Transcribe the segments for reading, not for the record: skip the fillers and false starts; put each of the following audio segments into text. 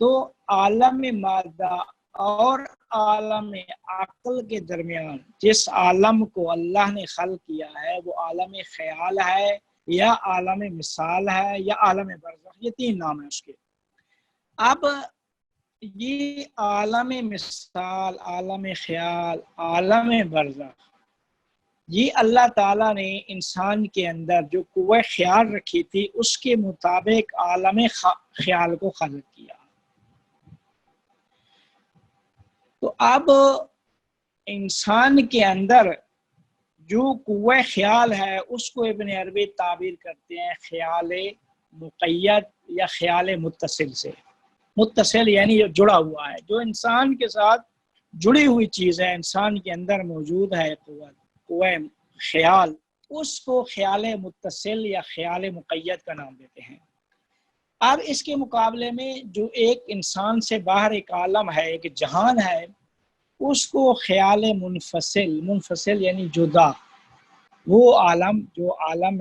تو عالم مادہ اور عالم عقل کے درمیان جس عالم کو اللہ نے خلق کیا ہے وہ عالم خیال ہے یا عالم مثال ہے یا عالم برزخ، یہ تین نام ہیں اس کے۔ اب یہ عالم مثال، عالم خیال، عالم برزخ، یہ اللہ تعالیٰ نے انسان کے اندر جو قوہ خیال رکھی تھی اس کے مطابق عالم خیال کو خلق کیا۔ تو اب انسان کے اندر جو قوہ خیال ہے اس کو ابن عربی تعبیر کرتے ہیں خیال مقید یا خیال متصل سے۔ متصل یعنی جو جڑا ہوا ہے، جو انسان کے ساتھ جڑی ہوئی چیز ہے، انسان کے اندر موجود ہے قوہ خیال، اس کو خیال متصل یا خیال مقید کا نام دیتے ہیں۔ اب اس کے مقابلے میں جو ایک انسان سے باہر ایک عالم ہے، ایک جہان ہے، اس کو خیال منفصل، منفصل یعنی جدا، وہ عالم جو عالم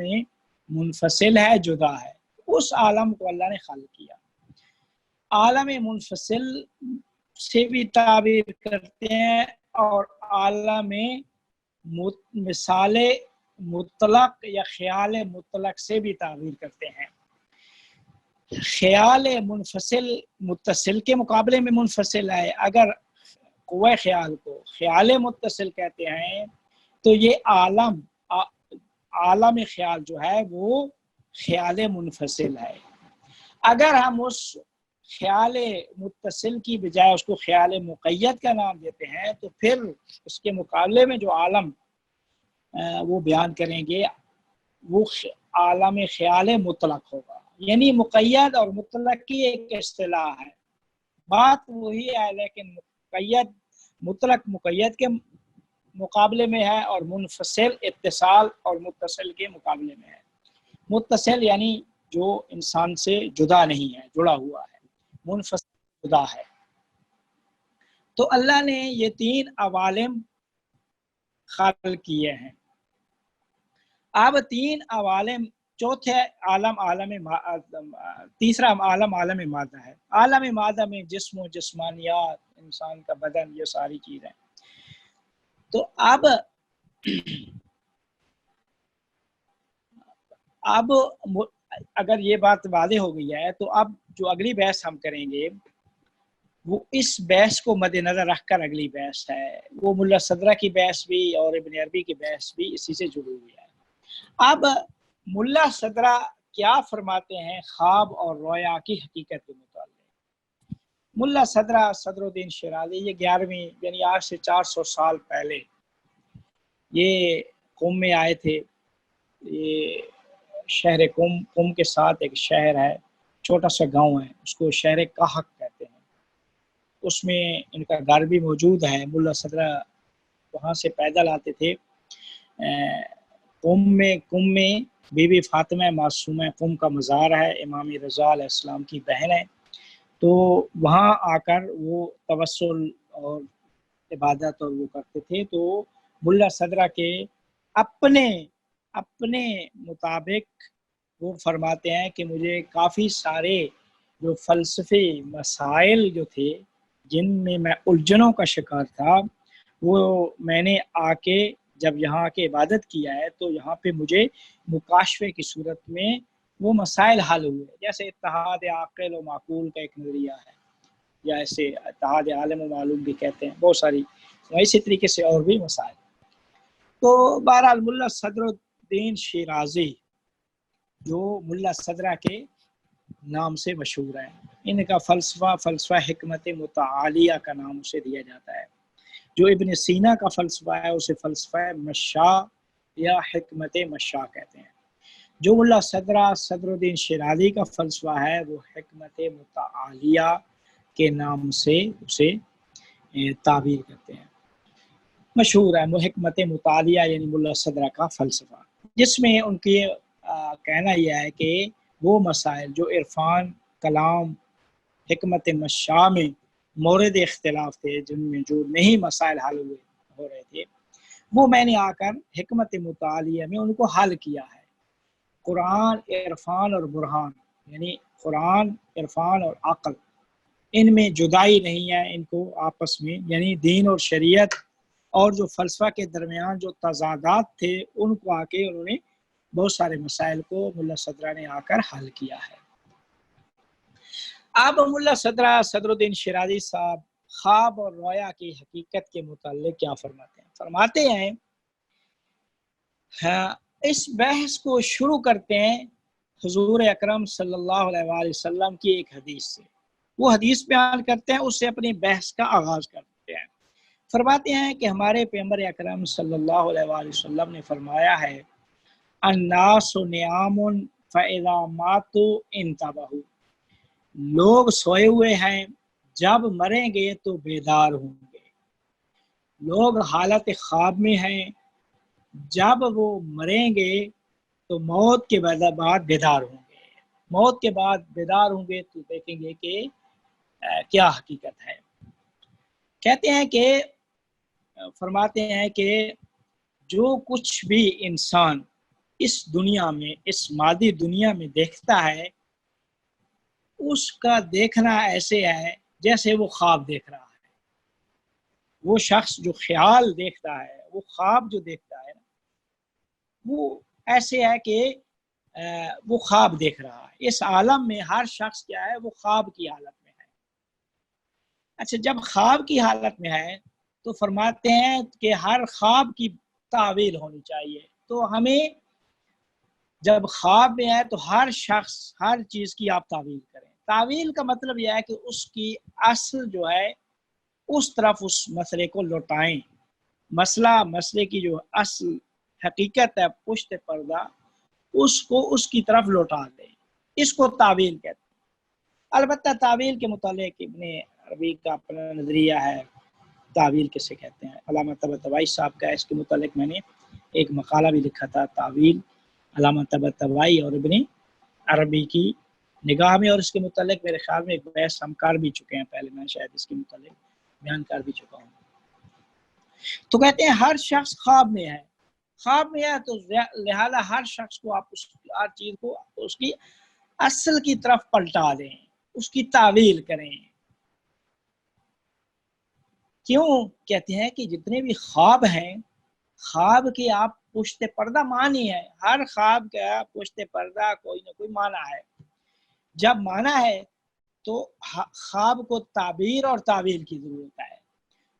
منفصل ہے، جدا ہے، اس عالم کو اللہ نے خلق کیا۔ عالم منفصل سے بھی تعبیر کرتے ہیں اور عالم مثال مطلق یا خیال مطلق سے بھی تعبیر کرتے ہیں۔ خیال منفصل متصل کے مقابلے میں منفصل ہے۔ اگر قوہ خیال کو خیال متصل کہتے ہیں تو یہ عالم خیال جو ہے وہ خیال منفصل ہے۔ اگر ہم اس خیال متصل کی بجائے اس کو خیال مقید کا نام دیتے ہیں تو پھر اس کے مقابلے میں جو عالم وہ بیان کریں گے وہ عالم خیال مطلق ہوگا۔ یعنی مقید اور مطلق کی ایک اصطلاح ہے، بات وہی ہے لیکن مطلق مقید کے مقابلے میں ہے اور منفصل اتصال اور متصل کے مقابلے میں ہے۔ متصل یعنی جو انسان سے جدا نہیں ہے، جڑا ہوا ہے، منفصل جدا ہے۔ تو اللہ نے یہ تین عوالم خلق کیے ہیں۔ اب تین عوالم، چوتھے عالم تیسرا عالم مادہ ہے۔ عالم مادہ میں جسم و جسمانیات، انسان کا بدن، یہ ساری چیزیں۔ تو اب اگر یہ بات واضح ہو گئی ہے تو اب جو اگلی بحث ہم کریں گے وہ اس بحث کو مد نظر رکھ کر اگلی بحث ہے، وہ ملا صدرہ کی بحث بھی اور ابن عربی کی بحث بھی اسی سے جڑی ہوئی ہے۔ اب ملا صدرہ کیا فرماتے ہیں خواب اور رویا کی حقیقت کے متعلق؟ ملا صدرہ صدر الدین شیرازی، یہ 11ویں یعنی آج سے 400 سال پہلے یہ قم میں آئے تھے۔ یہ شہر قم کے ساتھ ایک شہر ہے، چھوٹا سا گاؤں ہے، اس کو شہر کاہک کہتے ہیں، اس میں ان کا گھر بھی موجود ہے۔ ملا صدرہ وہاں سے پیدل آتے تھے۔ قم میں بی بی فاطمہ معصومہ قم کا مزار ہے، امام رضا علیہ السلام کی بہن ہے، تو وہاں آ کر وہ توسل اور عبادت اور وہ کرتے تھے۔ تو ملا صدرہ کے اپنے مطابق وہ فرماتے ہیں کہ مجھے کافی سارے جو فلسفی مسائل جو تھے جن میں میں الجھنوں کا شکار تھا، وہ میں نے آ کے جب یہاں کے عبادت کیا ہے تو یہاں پہ مجھے مکاشفے کی صورت میں وہ مسائل حل ہوئے، جیسے اتحاد عاقل و معقول کا ایک نظریہ ہے، یا ایسے اتحاد عالم و معلوم بھی کہتے ہیں، بہت ساری اسی طریقے سے اور بھی مسائل۔ تو بہرحال ملا صدر الدین شیرازی جو ملا صدرہ کے نام سے مشہور ہے، ان کا فلسفہ حکمت متعالیہ کا نام اسے دیا جاتا ہے۔ جو ابن سینا کا فلسفہ ہے اسے فلسفہ مشا یا حکمت مشا کہتے ہیں۔ جو ملا صدر الدین شیرازی کا فلسفہ ہے وہ حکمت متعالیہ کے نام سے اسے تعبیر کرتے ہیں، مشہور ہے حکمت متعالیہ یعنی ملا صدرہ کا فلسفہ، جس میں ان کی کہنا یہ ہے کہ وہ مسائل جو عرفان، کلام، حکمت مشا میں مورد اختلاف تھے، جن میں جو نہیں مسائل حل ہو رہے تھے، وہ میں نے آ کر حکمت متعالیہ میں ان کو حل کیا ہے۔ قرآن، عرفان اور برہان، یعنی قرآن، عرفان اور عقل، ان میں جدائی نہیں ہے ان کو آپس میں، یعنی دین اور شریعت اور جو فلسفہ کے درمیان جو تضادات تھے ان کو آ کے انہوں نے بہت سارے مسائل کو ملا صدرہ نے آ کر حل کیا ہے۔ اب ملا صدر الدین شیرازی صاحب خواب اور رویا کی حقیقت کے متعلق کیا فرماتے ہیں؟ فرماتے ہیں اس بحث کو شروع کرتے ہیں حضور اکرم صلی اللہ علیہ وآلہ وسلم کی ایک حدیث سے، وہ حدیث بیان کرتے ہیں، اس سے اپنی بحث کا آغاز کرتے ہیں۔ فرماتے ہیں کہ ہمارے پیغمبر اکرم صلی اللہ علیہ وآلہ وسلم نے فرمایا ہے الناس نعام فاذا ماتوا انتبہوا، لوگ سوئے ہوئے ہیں، جب مریں گے تو بیدار ہوں گے۔ لوگ حالت خواب میں ہیں، جب وہ مریں گے تو موت کے بعد بیدار ہوں گے۔ موت کے بعد بیدار ہوں گے تو دیکھیں گے کہ کیا حقیقت ہے۔ کہتے ہیں کہ فرماتے ہیں کہ جو کچھ بھی انسان اس دنیا میں، اس مادی دنیا میں دیکھتا ہے، اس کا دیکھنا ایسے ہے جیسے وہ خواب دیکھ رہا ہے۔ وہ شخص جو خیال دیکھتا ہے، وہ خواب جو دیکھتا ہے، وہ ایسے ہے کہ وہ خواب دیکھ رہا ہے۔ اس عالم میں ہر شخص کیا ہے؟ وہ خواب کی حالت میں ہے۔ اچھا، جب خواب کی حالت میں ہے تو فرماتے ہیں کہ ہر خواب کی تعویل ہونی چاہیے۔ تو ہمیں جب خواب میں ہے تو ہر شخص ہر چیز کی آپ تعویل کریں۔ تعویل کا مطلب یہ ہے کہ اس کی اصل جو ہے اس طرف اس مسئلے کو لوٹائیں۔ مسئلے کی جو اصل حقیقت ہے پشت پردہ، اس کو اس کی طرف لوٹا دیں، اس کو تعویل کہتے ہیں۔ البتہ تعویل کے متعلق ابن عربی کا اپنا نظریہ ہے، تعویل کسے کہتے ہیں۔ علامہ طباطبائی صاحب کا اس کے متعلق میں نے ایک مقالہ بھی لکھا تھا، تعویل علامہ طباطبائی اور ابن عربی کی نگاہ میں، اور اس کے متعلق میرے خیال میں ایک بحث ہم کر بھی چکے ہیں پہلے، میں شاید اس کے متعلق بیان کر بھی چکا ہوں۔ تو کہتے ہیں ہر شخص خواب میں ہے، خواب میں ہے تو لہذا ہر شخص کو آپ ہر چیز کو اس کی اصل کی طرف پلٹا دیں، اس کی تعویل کریں۔ کیوں؟ کہتے ہیں کہ جتنے بھی خواب ہیں، خواب کی آپ پشت پردہ معنی ہے، ہر خواب کا پشت پردہ کوئی نہ کوئی معنی ہے۔ جب معنی ہے تو خواب کو تعبیر اور تعویل کی ضرورت ہے۔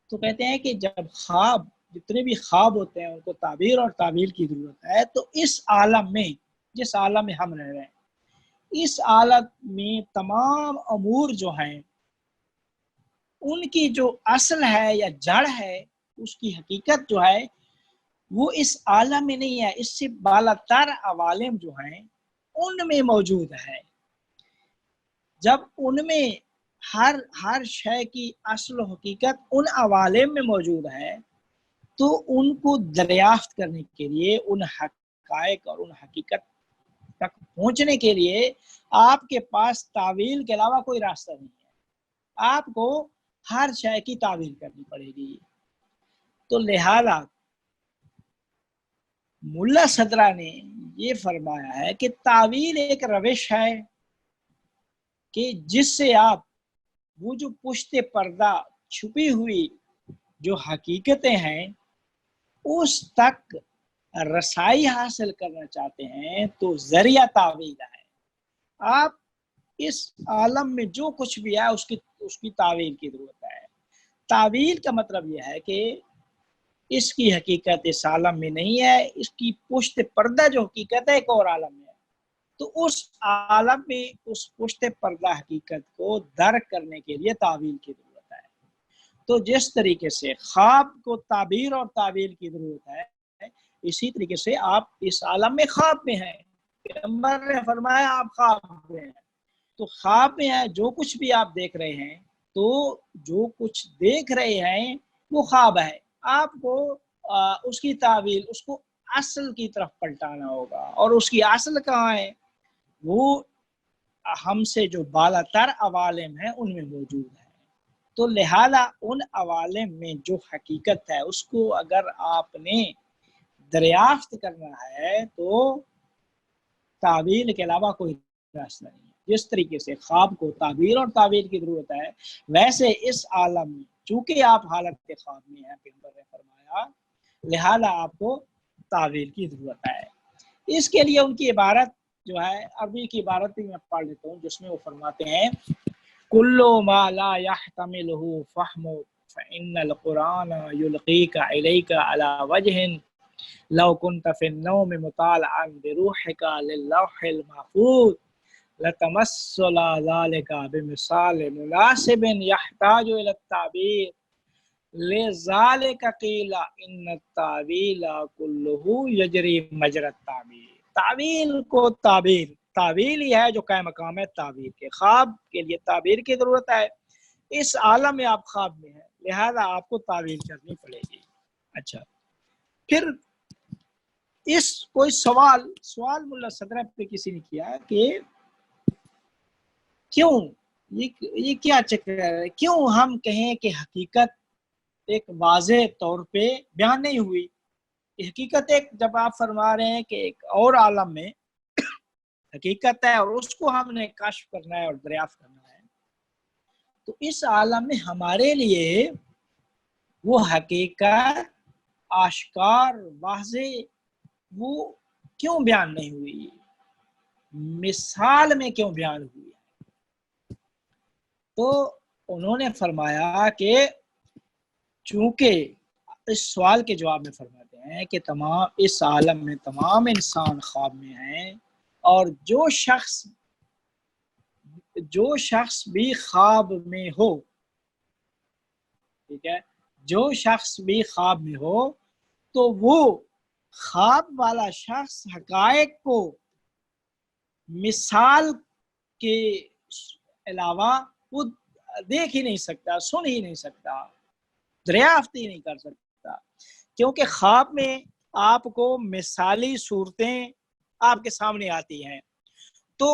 تو کہتے ہیں کہ جب خواب، جتنے بھی خواب ہوتے ہیں ان کو تعبیر اور تعویل کی ضرورت ہے، تو اس عالم میں، جس عالم میں ہم رہ رہے ہیں، اس عالم میں تمام امور جو ہیں ان کی جو اصل ہے یا جڑ ہے، اس کی حقیقت جو ہے وہ اس عالم میں نہیں ہے، اس سے بالاتر عوالم جو ہیں ان میں موجود ہے۔ جب ان میں ہر شے کی اصل و حقیقت ان عوالم میں موجود ہے تو ان کو دریافت کرنے کے لیے، ان حقائق اور ان حقیقت تک پہنچنے کے لیے آپ کے پاس تعویل کے علاوہ کوئی راستہ نہیں ہے، آپ کو ہر شے کی تعویل کرنی پڑے گی۔ تو لہذا ملا صدرہ نے یہ فرمایا ہے کہ تعویل ایک روش ہے کہ جس سے آپ وہ جو پشت پردہ چھپی ہوئی جو حقیقتیں ہیں اس تک رسائی حاصل کرنا چاہتے ہیں تو ذریعہ تعویل ہے۔ آپ اس عالم میں جو کچھ بھی ہے اس کی تعویل کی ضرورت ہے۔ تعویل کا مطلب یہ ہے کہ اس کی حقیقت اس عالم میں نہیں ہے، اس کی پشت پردہ جو حقیقت ہے ایک اور عالم میں ہے، تو اس عالم میں اس پشت پردہ حقیقت کو درک کرنے کے لیے تعویل کی ضرورت ہے۔ تو جس طریقے سے خواب کو تعبیر اور تعویل کی ضرورت ہے، اسی طریقے سے آپ اس عالم میں خواب میں ہیں۔ پیغمبر نے فرمایا آپ خواب میں ہیں، تو خواب میں ہے جو کچھ بھی آپ دیکھ رہے ہیں، تو جو کچھ دیکھ رہے ہیں وہ خواب ہے، آپ کو اس کی تعویل، اس کو اصل کی طرف پلٹانا ہوگا، اور اس کی اصل کہاں ہے؟ وہ ہم سے جو بالاتر عوالم ہیں ان میں موجود ہے۔ تو لہذا ان عوالم میں جو حقیقت ہے اس کو اگر آپ نے دریافت کرنا ہے تو تعویل کے علاوہ کوئی راستہ نہیں ہے۔ جس طریقے سے خواب کو تعبیر اور تعبیر کی ضرورت ہے، ویسے اس عالم میں چونکہ آپ حالت خواب میں ہیں، پیغمبر نے فرمایا، لہذا آپ کو تعبیر کی ضرورت ہے۔ اس کے لیے ان کی عبارت جو ہے، عربی کی عبارت بھی میں پڑھ لیتا ہوں، جس میں وہ فرماتے ہیں کلو ما لا يحتملہ فہم فإن القرآن یلقیک الیک علی وجہ لو كنت في النوم مطالعا بروحك للوح المحفوظ لتمثل ذلك بمثال مناسب يحتاج الى التعبير لذلك قيل ان التعبير كله يجري مجرى التعبير۔ تعبیر کو تعبیر ہی ہے جو قائم مقام ہے تعبیر کے۔ خواب کے لیے تعبیر کی ضرورت ہے، اس عالم میں آپ خواب میں ہیں، لہذا آپ کو تعبیر کرنی پڑے گی۔ اچھا، پھر اس کوئی سوال ملا صدرہ پہ کسی نے کیا کہ کیوں یہ کیا چکر ہے، کیوں ہم کہیں کہ حقیقت ایک واضح طور پہ بیان نہیں ہوئی؟ حقیقت ایک، جب آپ فرما رہے ہیں کہ ایک اور عالم میں حقیقت ہے اور اس کو ہم نے کشف کرنا ہے اور دریافت کرنا ہے، تو اس عالم میں ہمارے لیے وہ حقیقت آشکار واضح وہ کیوں بیان نہیں ہوئی، مثال میں کیوں بیان ہوئی؟ تو انہوں نے فرمایا کہ چونکہ اس سوال کے جواب میں فرماتے ہیں کہ تمام اس عالم میں تمام انسان خواب میں ہیں، اور جو شخص بھی خواب میں ہو، ٹھیک ہے، جو شخص بھی خواب میں ہو تو وہ خواب والا شخص حقائق کو مثال کے علاوہ وہ دیکھ ہی نہیں سکتا، سن ہی نہیں سکتا، دریافت ہی نہیں کر سکتا، کیونکہ خواب میں آپ کو مثالی صورتیں آپ کے سامنے آتی ہیں۔ تو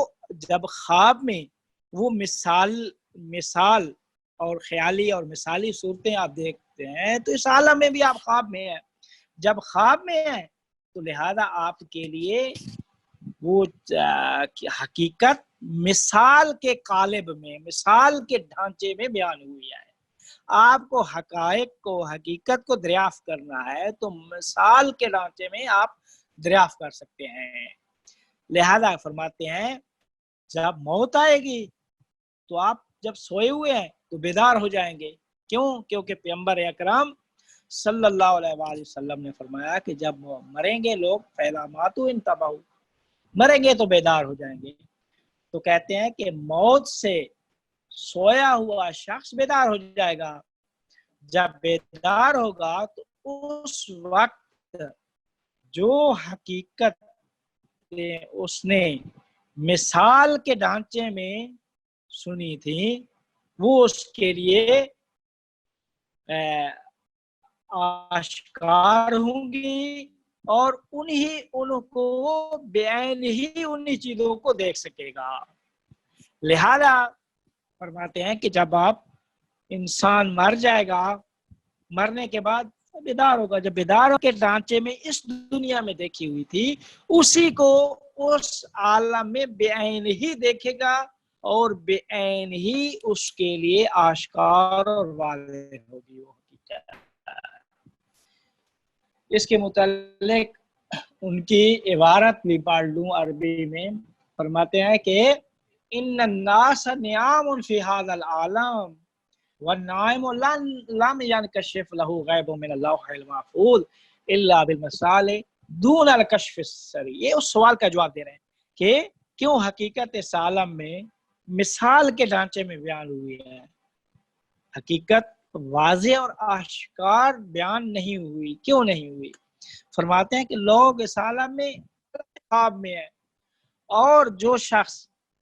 جب خواب میں وہ مثال اور خیالی اور مثالی صورتیں آپ دیکھتے ہیں، تو اس عالم میں بھی آپ خواب میں ہیں۔ جب خواب میں ہیں تو لہذا آپ کے لیے وہ حقیقت مثال کے قالب میں، مثال کے ڈھانچے میں بیان ہوئی ہے۔ آپ کو حقائق کو، حقیقت کو دریافت کرنا ہے تو مثال کے ڈھانچے میں آپ دریافت کر سکتے ہیں۔ لہذا فرماتے ہیں جب موت آئے گی تو آپ جب سوئے ہوئے ہیں تو بیدار ہو جائیں گے۔ کیوں؟ کیونکہ پیغمبر اکرم صلی اللہ علیہ وآلہ وسلم نے فرمایا کہ جب مریں گے لوگ فَإِذَا مَاتُوا انتبہوا، مریں گے تو بیدار ہو جائیں گے۔ تو کہتے ہیں کہ موت سے سویا ہوا شخص بیدار ہو جائے گا، جب بیدار ہوگا تو اس وقت جو حقیقت اس نے مثال کے ڈھانچے میں سنی تھی وہ اس کے لیے آشکار ہوں گی، اور ان کو بعین ہی انہی چیزوں کو دیکھ سکے گا۔ لہذا فرماتے ہیں کہ جب آپ انسان مر جائے گا، مرنے کے بعد بیدار ہوگا، جب بیدار ہو کے ڈھانچے میں اس دنیا میں دیکھی ہوئی تھی اسی کو اس عالم میں بعین ہی دیکھے گا، اور بعین ہی اس کے لیے آشکار اور واضح ہوگی وہ حقیقت۔ اس کے متعلق ان کی عبارت بھی پڑھ لوں عربی میں، فرماتے ہیں کہ ان الناس نیام فی ھذا العالم والنائم لم ينکشف له غیب من اللوح المحفوظ الا بالمثال دون الکشف السری۔ یہ اس سوال کا جواب دے رہے ہیں کہ کیوں حقیقت اس عالم میں مثال کے ڈھانچے میں بیان ہوئی ہے، حقیقت واضح اور آشکار بیان نہیں ہوئی، کیوں نہیں ہوئی؟ فرماتے ہیں کہ لوگ اس عالم میں خواب میں ہیں، اور جو شخص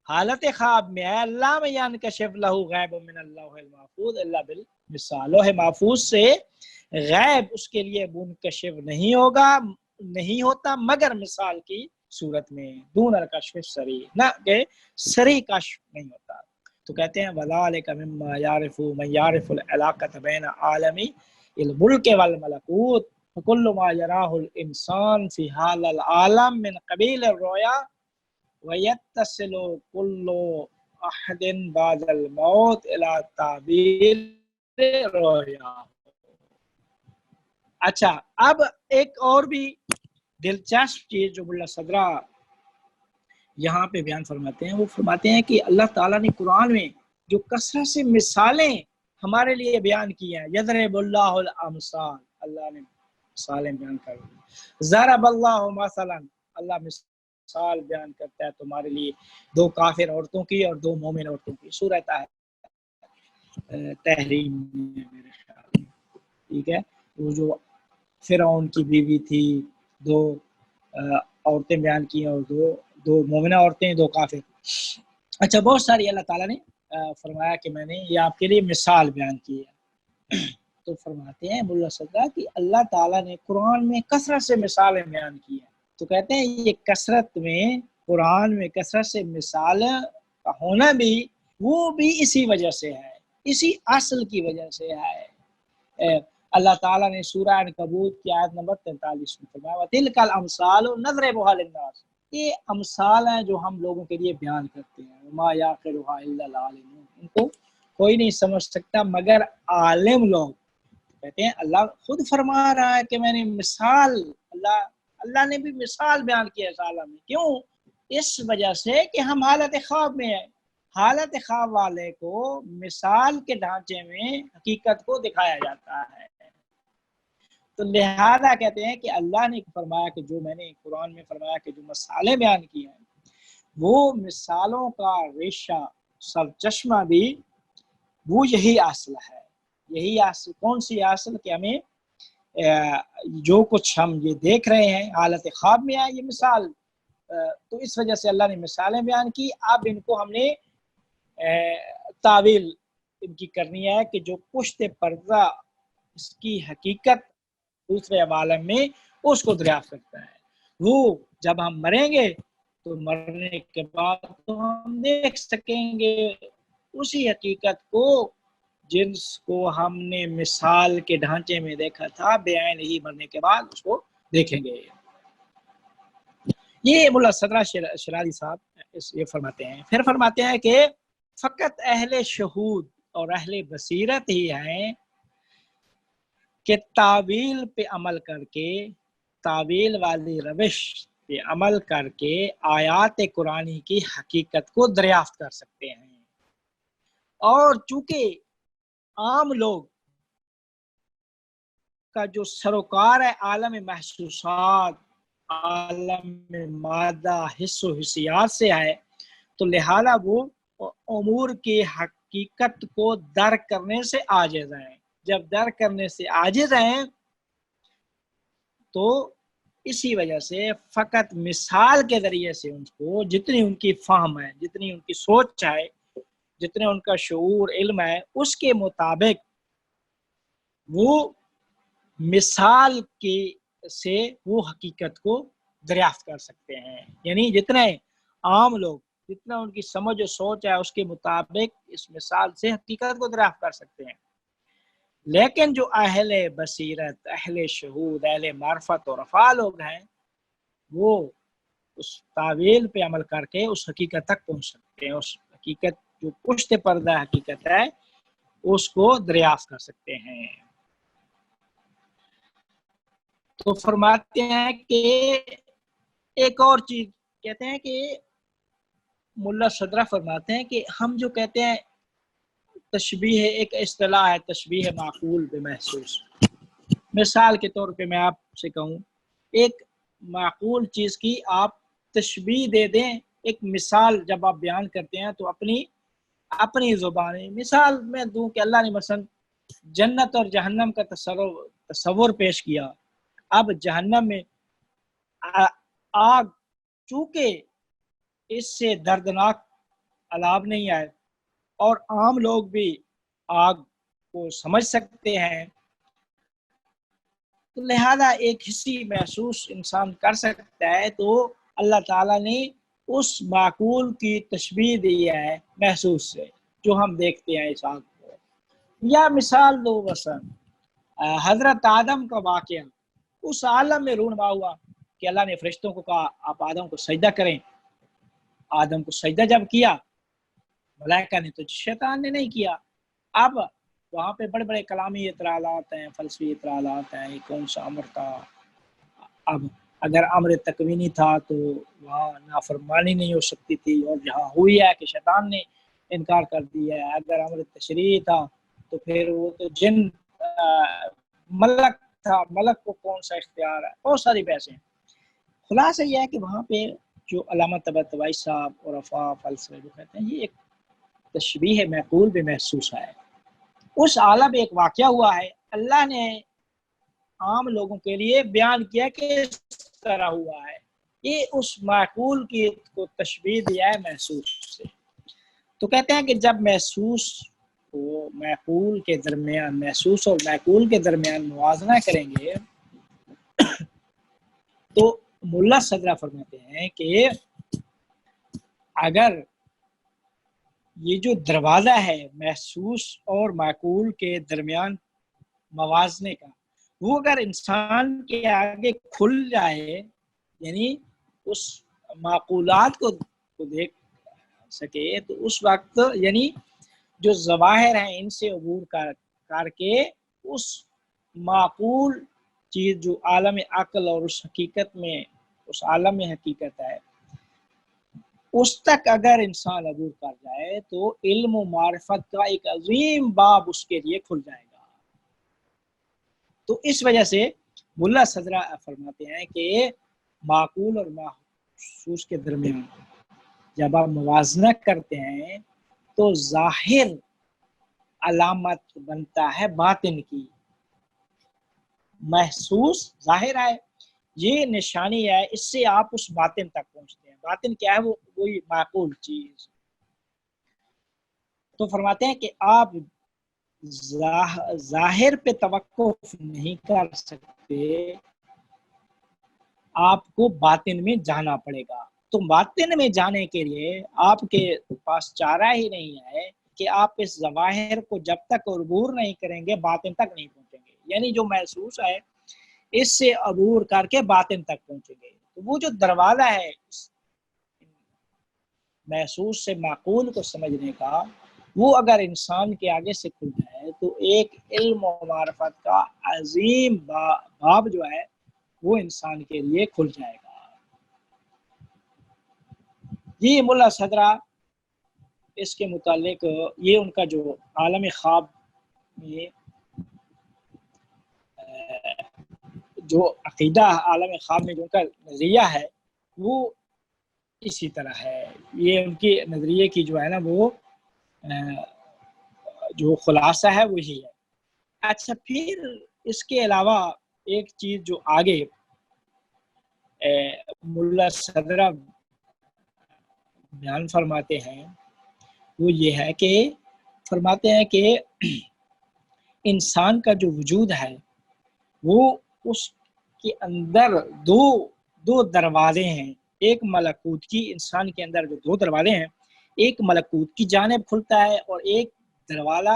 حالت خواب میں ہے لم ينکشف له غیب من اللوح المحفوظ الا بالمثال، لوح محفوظ سے غیب اس کے لیے منکشف نہیں ہوتا مگر مثال کی صورت میں، دون الکشف السری، نہ کہ سری کشف نہیں ہوتا۔ تو کہتے ہیں وذالک مما یعرف من یعرف العلاقۃ بین عالم الملک والملکوت فکل ما یراہ الانسان فی ھذا العالم من قبیل الرؤیا وَيَتَّصِلُ كُلُّ أَحَدٍ بَعْدَ الْمَوْتِ إِلَى تَعْبِيرِ رُؤْيَاهُ۔ اچھا، اب ایک اور بھی دلچسپ چیز جو ملا صدرہ یہاں پہ بیان فرماتے ہیں، وہ فرماتے ہیں کہ اللہ تعالیٰ نے قرآن میں جو کثرت سے مثالیں ہمارے لیے بیان کی ہیں، یضرب اللہ الامثال، اللہ نے مثالیں بیان کر دی، ضرب اللہ مثلا، اللہ مثال بیان کرتا ہے تمہارے لیے دو کافر عورتوں کی اور دو مومن عورتوں کی، سورہ تحریم میں میرے خیال میں، ٹھیک ہے، وہ جو فرعون کی بیوی تھی، دو عورتیں بیان کی اور دو مومنہ عورتیں، دو کافر۔ اچھا، بہت ساری اللہ تعالیٰ نے فرمایا کہ میں نے یہ آپ کے لیے مثال بیان کی ہے۔ تو فرماتے ہیں ملا صدرہ کہ اللہ تعالیٰ نے قرآن میں کثرت سے مثالیں بیان کی ہیں، تو کہتے ہیں یہ کثرت میں، قرآن میں کثرت سے مثال کا ہونا بھی وہ بھی اسی وجہ سے ہے، اسی اصل کی وجہ سے ہے۔ اللہ تعالیٰ نے سورہ عنکبوت کی آیت نمبر 43 میں فرمایا وَتِلْكَ الْأَمْثَالُ نَضْرِبُهَا لِلنَّاسِ، یہ امثال ہیں جو ہم لوگوں کے لیے بیان کرتے ہیں، وَمَا يَعْقِلُهَا إِلَّا الْعَالِمُونَ، ان کو کوئی نہیں سمجھ سکتا مگر عالم لوگ۔ کہتے ہیں اللہ خود فرما رہا ہے کہ میں نے مثال، اللہ نے بھی مثال بیان کی ہے اس عالم میں، کیوں؟ اس وجہ سے کہ ہم حالت خواب میں ہیں، حالت خواب والے کو مثال کے ڈھانچے میں حقیقت کو دکھایا جاتا ہے، تو لہذا کہتے ہیں کہ اللہ نے فرمایا کہ جو میں نے قرآن میں فرمایا کہ جو مثالیں بیان کی ہیں، وہ مثالوں کا ریشہ سر چشمہ بھی وہ یہی اصل ہے، یہی اصل، کون سی اصل؟ کہ ہمیں جو کچھ ہم یہ دیکھ رہے ہیں حالت خواب میں ہے، یہ مثال، تو اس وجہ سے اللہ نے مثالیں بیان کی۔ اب ان کو ہم نے تعویل ان کی کرنی ہے کہ جو پشت پردہ اس کی حقیقت دوسرے عالم میں اس کو دریافت کرتا ہے، وہ جب ہم مریں گے تو مرنے کے بعد تو ہم دیکھ سکیں گے اسی حقیقت کو جس کو ہم نے مثال کے ڈھانچے میں دیکھا تھا، بعین ہی مرنے کے بعد اس کو دیکھیں گے۔ یہ ملا صدرہ شرازی صاحب یہ فرماتے ہیں۔ پھر فرماتے ہیں کہ فقط اہل شہود اور اہل بصیرت ہی ہیں کہ تعویل پہ عمل کر کے، تعویل والی روش پہ عمل کر کے آیات قرآنی کی حقیقت کو دریافت کر سکتے ہیں، اور چونکہ عام لوگ کا جو سروکار ہے عالم محسوسات، عالم مادہ، حس و حسیات سے ہے، تو لہذا وہ امور کی حقیقت کو درک کرنے سے عاجز ہیں۔ جب درک کرنے سے عاجز ہیں تو اسی وجہ سے فقط مثال کے ذریعے سے ان کو جتنی ان کی فہم ہے، جتنی ان کی سوچ ہے، جتنے ان کا شعور علم ہے، اس کے مطابق وہ مثال کی سے وہ حقیقت کو دریافت کر سکتے ہیں، یعنی جتنے عام لوگ، جتنا ان کی سمجھ و سوچ ہے اس کے مطابق اس مثال سے حقیقت کو دریافت کر سکتے ہیں، لیکن جو اہل بصیرت، اہل شہود، اہل معرفت اور رفع لوگ ہیں، وہ اس تعویل پہ عمل کر کے اس حقیقت تک پہنچ سکتے ہیں، اس حقیقت جو پشت پردہ حقیقت ہے اس کو دریافت کر سکتے ہیں۔ تو فرماتے ہیں کہ ایک اور چیز کہتے ہیں کہ ملا صدرہ فرماتے ہیں کہ ہم جو کہتے ہیں تشبیہ، ایک اصطلاح ہے تشبیہ معقول بمحسوس، مثال کے طور پہ میں آپ سے کہوں ایک معقول چیز کی آپ تشبیہ دے دیں، ایک مثال جب آپ بیان کرتے ہیں تو اپنی زبان مثال میں دوں کہ اللہ نے مثلا جنت اور جہنم کا تصور پیش کیا، اب جہنم میں آگ، چونکہ اس سے دردناک عذاب نہیں آئے اور عام لوگ بھی آگ کو سمجھ سکتے ہیں، تو لہذا ایک حصی محسوس انسان کر سکتا ہے، تو اللہ تعالیٰ نے اس معقول کی تشبیہ دی ہے محسوس سے جو ہم دیکھتے ہیں اس آگ کو۔ یا مثال دو مثلا حضرت آدم کا واقعہ، اس عالم میں رونما ہوا کہ اللہ نے فرشتوں کو کہا آپ آدم کو سجدہ کریں، آدم کو سجدہ جب کیا ملائکہ نے تو شیطان نے نہیں کیا. اب وہاں پہ بڑے بڑے کلامی اعتراضات ہیں، فلسفی اعتراضات ہیں، کون سا امر تھا. اب اگر امر تکوینی تھا تو وہاں نافرمانی نہیں ہو سکتی تھی، اور جہاں ہوئی ہے کہ شیطان نے انکار کر دیا ہے. اگر امر تشریعی تھا تو پھر وہ تو جن ملک تھا، ملک کو کون سا اختیار ہے، بہت ساری بحثیں. خلاصہ یہ ہے کہ وہاں پہ جو علامہ طباطبائی صاحب اور عرفا فلسفہ جو کہتے ہیں، یہ ایک تشبیہ معقول بھی محسوس ہے. اس عالم ایک واقعہ ہوا ہے، اللہ نے عام لوگوں کے لیے بیان کیا کہ اس طرح ہوا ہے. یہ اس معقول کی کو تشبیہ دیا ہے محسوس سے. تو کہتے ہیں کہ جب محسوس کو معقول کے درمیان، محسوس اور معقول کے درمیان موازنہ کریں گے تو ملا صدرہ فرماتے ہیں کہ اگر یہ جو دروازہ ہے محسوس اور معقول کے درمیان موازنے کا، وہ اگر انسان کے آگے کھل جائے، یعنی اس معقولات کو دیکھ سکے، تو اس وقت یعنی جو ظواہر ہیں ان سے عبور کر کے اس معقول چیز جو عالم عقل اور اس حقیقت میں، اس عالم میں حقیقت ہے، اس تک اگر انسان عبور کر جائے تو علم و معرفت کا ایک عظیم باب اس کے لیے کھل جائے گا. تو اس وجہ سے ملا صدرہ فرماتے ہیں کہ معقول اور محسوس کے درمیان جب آپ موازنہ کرتے ہیں تو ظاہر علامت بنتا ہے باطن کی. محسوس ظاہر ہے، یہ نشانی ہے، اس سے آپ اس باطن تک پہنچتے ہیں. باطن کیا ہے؟ وہ کوئی معقول چیز. تو فرماتے ہیں کہ آپ ظاہر پہ توقف نہیں کر سکتے، آپ کو باطن میں جانا پڑے گا. تو باطن میں جانے کے لیے آپ کے پاس چارہ ہی نہیں ہے کہ آپ اس ظواہر کو جب تک عبور نہیں کریں گے باطن تک نہیں پہنچیں گے. یعنی جو محسوس ہے اس سے عبور کر کے باطن تک پہنچیں گے. تو وہ جو دروازہ ہے محسوس سے معقول کو سمجھنے کا، وہ اگر انسان کے آگے سے کھل جائے تو ایک علم و معرفت کا عظیم باب جو ہے وہ انسان کے لیے کھل جائے گا. یہ ملا صدرہ اس کے متعلق، یہ ان کا جو عالم خواب میں جو عقیدہ عالم خواب میں جو ان کا نظریہ ہے وہ اسی طرح ہے. یہ ان کی نظریے کی جو ہے نا وہ جو خلاصہ ہے وہی ہے. اچھا، پھر اس کے علاوہ ایک چیز جو آگے ملا صدرہ بیان فرماتے ہیں وہ یہ ہے کہ فرماتے ہیں کہ انسان کا جو وجود ہے وہ اس کے اندر دو دروازے ہیں. ایک ملکوت کی، انسان کے اندر جو دو دروازے ہیں، ایک ملکوت کی جانب کھلتا ہے اور ایک دروازہ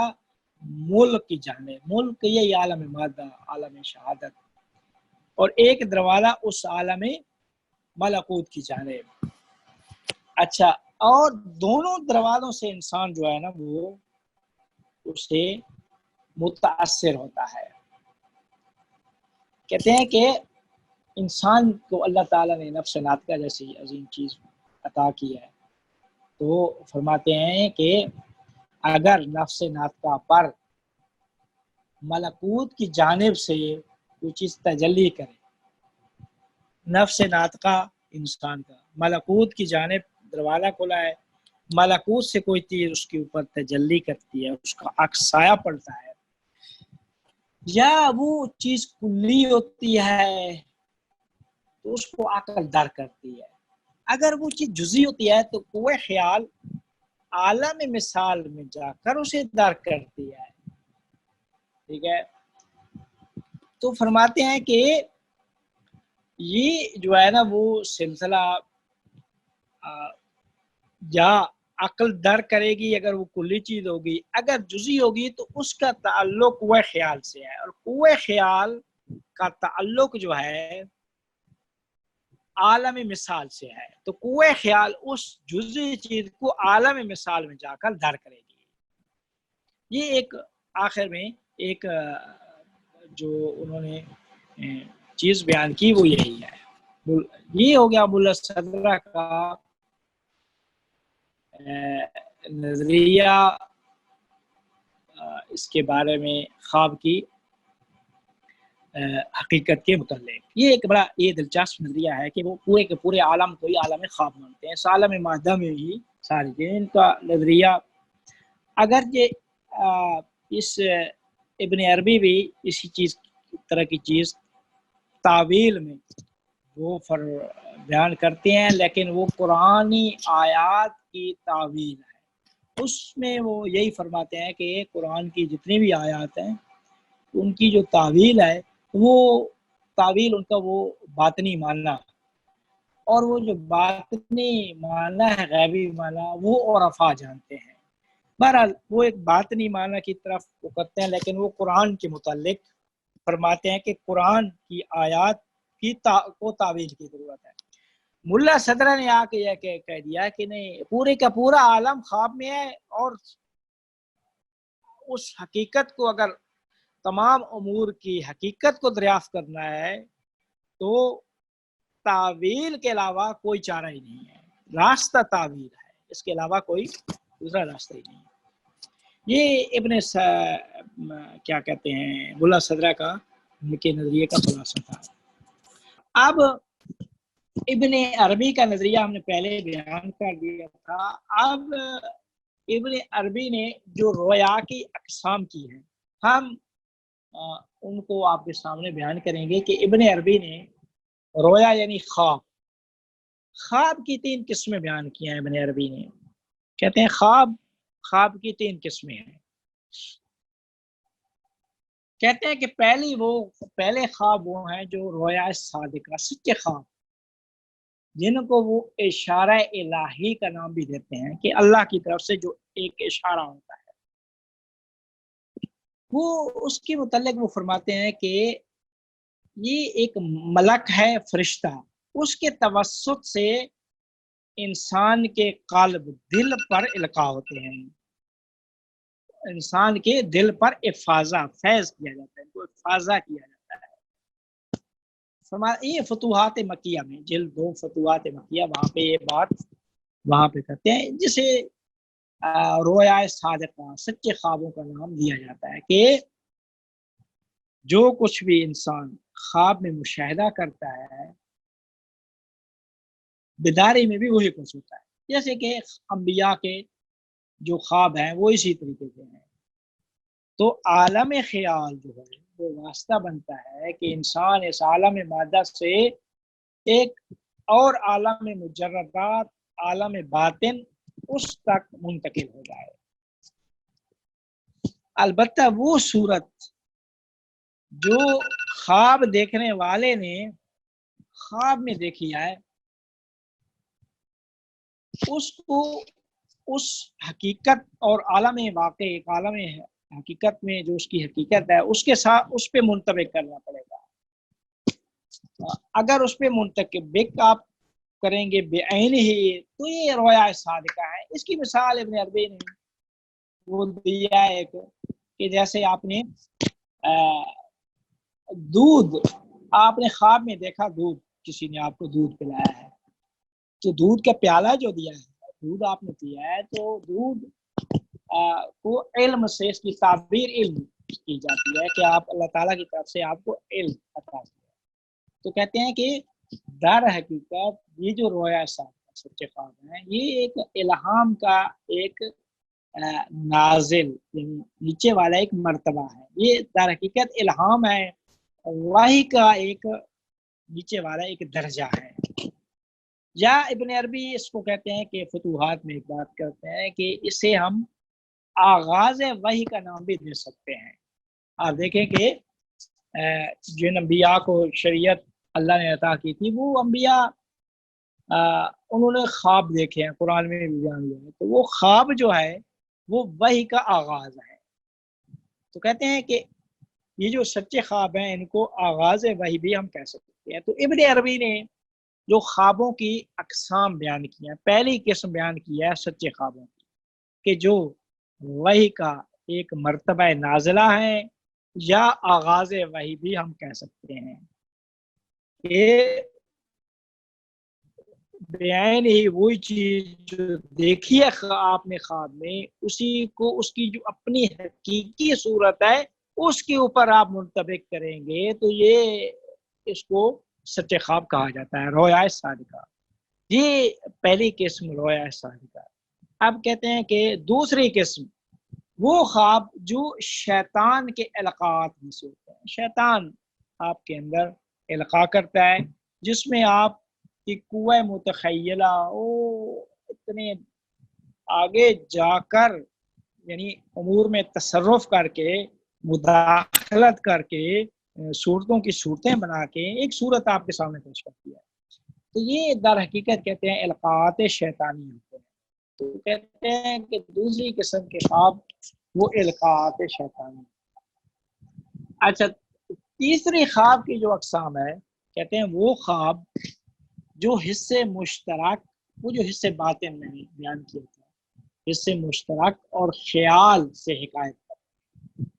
ملک کی جانب. ملک یہ عالم مادہ، عالم شہادت، اور ایک دروازہ اس عالم ملکوت کی جانب. اچھا، اور دونوں دروازوں سے انسان جو ہے نا وہ اسے متاثر ہوتا ہے. کہتے ہیں کہ انسان کو اللہ تعالیٰ نے نفس ناطقہ جیسی عظیم چیز عطا کی ہے. تو فرماتے ہیں کہ اگر نفس ناطقہ پر ملکوت کی جانب سے کوئی چیز تجلی کرے، نفس ناطقہ انسان کا ملکوت کی جانب دروازہ کھلا ہے، ملکوت سے کوئی چیز اس کے اوپر تجلی کرتی ہے، اس کا عکس سایہ پڑتا ہے، یا وہ چیز کلی ہوتی ہے تو اس کو عقل در کرتی ہے. اگر وہ چیز جزئی ہوتی ہے تو قوہ خیال عالم مثال میں جا کر اسے در کرتی ہے. ٹھیک ہے، تو فرماتے ہیں کہ یہ جو ہے نا وہ سلسلہ یا عقل در کرے گی اگر وہ کلی چیز ہوگی، اگر جزئی ہوگی تو اس کا تعلق قوہ خیال سے ہے، اور قوہ خیال کا تعلق جو ہے عالم مثال سے ہے، تو قوہ خیال اس جزئی چیز کو عالم مثال میں جا کر در کرے گی۔ یہ ایک آخر میں ایک جو انہوں نے چیز بیان کی وہ یہی ہے۔ یہ ہو گیا ملا صدرہ کا نظریہ اس کے بارے میں خواب کی حقیقت کے متعلق۔ یہ ایک بڑا دلچسپ نظریہ ہے کہ وہ پورے کے پورے عالم کو ہی عالم خواب مانتے ہیں، اس عالم مادہ میں ہی ساری چیزیں۔ ان کا نظریہ اگرچہ اس ابن عربی بھی اسی طرح کی چیز تعویل میں وہ بیان کرتے ہیں، لیکن وہ قرآنی آیات کی تعویل ہے۔ اس میں وہ یہی فرماتے ہیں کہ قرآن کی جتنی بھی آیات ہیں ان کی جو تعویل ہے وہ تعویل ان کا وہ باطنی معنی، اور وہ جو باطنی معنی ہے غیبی معنی وہ عرفاء جانتے ہیں۔ بہرحال وہ ایک باطنی معنی کی طرف وہ کرتے ہیں، لیکن وہ قرآن کے متعلق فرماتے ہیں کہ قرآن کی آیات کو تعویل کی ضرورت ہے۔ ملا صدرہ نے آ کے یہ کہہ دیا کہ نہیں، پورے کا پورا عالم خواب میں ہے، اور اس حقیقت کو اگر تمام امور کی حقیقت کو دریافت کرنا ہے تو تعویل کے علاوہ کوئی چارہ ہی نہیں ہے، راستہ تعویل ہے، اس کے علاوہ کوئی دوسرا راستہ ہی نہیں ہے۔ یہ ابن کیا کہتے ہیں ملا صدرہ کا ان کے نظریے کا خلاصہ تھا۔ اب ابن عربی کا نظریہ ہم نے پہلے بیان کر دیا تھا۔ اب ابن عربی نے جو رویا کی اقسام کی ہیں ہم ان کو آپ کے سامنے بیان کریں گے کہ ابن عربی نے رویا یعنی خواب کی 3 قسمیں بیان کی ہیں۔ ابن عربی نے کہتے ہیں خواب کی 3 قسمیں ہیں۔ کہتے ہیں کہ پہلے خواب وہ ہیں جو رویا صادقہ، سچے خواب، جن کو وہ اشارہ الہی کا نام بھی دیتے ہیں کہ اللہ کی طرف سے جو ایک اشارہ ہوتا ہے، وہ اس کے متعلق وہ فرماتے ہیں کہ یہ ایک ملک ہے، فرشتہ، اس کے توسط سے انسان کے قلب دل پر القاء ہوتے ہیں، انسان کے دل پر فیض کیا جاتا ہے، ان کو افاضہ کیا جاتا ہے۔ یہ فتوحات مکیہ میں جلد 2 فتوحات مکیہ وہاں پہ یہ بات وہاں پہ کرتے ہیں، جسے رویا صادقہ، سچے خوابوں کا نام دیا جاتا ہے کہ جو کچھ بھی انسان خواب میں مشاہدہ کرتا ہے بیداری میں بھی وہی کچھ ہوتا ہے۔ جیسے کہ انبیاء کے جو خواب ہیں وہ اسی طریقے سے ہیں۔ تو عالم خیال جو ہے وہ واسطہ بنتا ہے کہ انسان اس عالم مادہ سے ایک اور عالم مجردات، عالم باطن، اس تک منتقل ہو جائے۔ البتہ وہ صورت جو خواب دیکھنے والے نے خواب میں دیکھی ہے، اس کو اس حقیقت اور عالم واقع، ایک عالم حقیقت میں جو اس کی حقیقت ہے اس کے ساتھ اس پہ منطبق کرنا پڑے گا۔ اگر اس پہ منطبق آپ کریں گے بعین ہی تو یہ رویا صادقہ ہے۔ اس کی مثال ابن عربی نے وہ دیا ہے کہ جیسے آپ نے دودھ، آپ نے خواب میں دیکھا دودھ، کسی نے آپ کو دودھ پلایا ہے، تو دودھ کا پیالہ جو دیا ہے، دودھ آپ نے پیا ہے، تو دودھ کو علم سے اس کی تعبیر علم کی جاتی ہے کہ آپ اللہ تعالیٰ کی طرف سے آپ کو علم عطا کیا۔ تو کہتے ہیں کہ در حقیقت یہ جو رویا سچے خواب ہیں یہ ایک الہام کا ایک نازل نیچے والا ایک مرتبہ ہے، یہ در حقیقت الہام ہے، وحی کا ایک نیچے والا ایک درجہ ہے۔ یا ابن عربی اس کو کہتے ہیں کہ فتوحات میں ایک بات کرتے ہیں کہ اسے ہم آغاز وحی کا نام بھی دے سکتے ہیں۔ آپ دیکھیں کہ جن انبیاء کو شریعت اللہ نے عطا کی تھی وہ انبیاء انہوں نے خواب دیکھے ہیں، قرآن میں بھی بیان ہوا ہے، تو وہ خواب جو ہے وہ وحی کا آغاز ہے۔ تو کہتے ہیں کہ یہ جو سچے خواب ہیں ان کو آغاز وحی بھی ہم کہہ سکتے ہیں۔ تو ابن عربی نے جو خوابوں کی اقسام بیان کی ہیں. پہلی قسم بیان کی ہے سچے خوابوں کی کہ جو وحی کا ایک مرتبہ نازلہ ہے یا آغاز وحی بھی ہم کہہ سکتے ہیں. کہ بیان ہی وہی چیز جو دیکھی ہے آپ نے خواب میں، اسی کو اس کی جو اپنی حقیقی صورت ہے اس کے اوپر آپ منطبق کریں گے تو یہ اس کو سچے خواب کہا جاتا ہے، رویا صادقہ. یہ پہلی قسم رویا صادقہ. اب کہتے ہیں کہ دوسری قسم وہ خواب جو شیطان کے القاعات میں سے ہوتے ہیں. شیطان آپ کے اندر القاء کرتا ہے جس میں آپ کی قوہ متخیلہ اتنے آگے جا کر یعنی امور میں تصرف کر کے مداخلت کر کے صورتوں کی صورتیں بنا کے ایک صورت آپ کے سامنے پیش کرتی ہے. تو یہ در حقیقت کہتے ہیں القاعات شیطانی ہوتے ہیں. تو کہتے ہیں کہ دوسری قسم کے خواب وہ القاعات شیطانی. اچھا، تیسری خواب کی جو اقسام ہے کہتے ہیں وہ خواب جو حصے مشترک، وہ جو حصے باطن میں بیان کیے تھے، حصے مشترک اور خیال سے حکایت کرتے ہیں.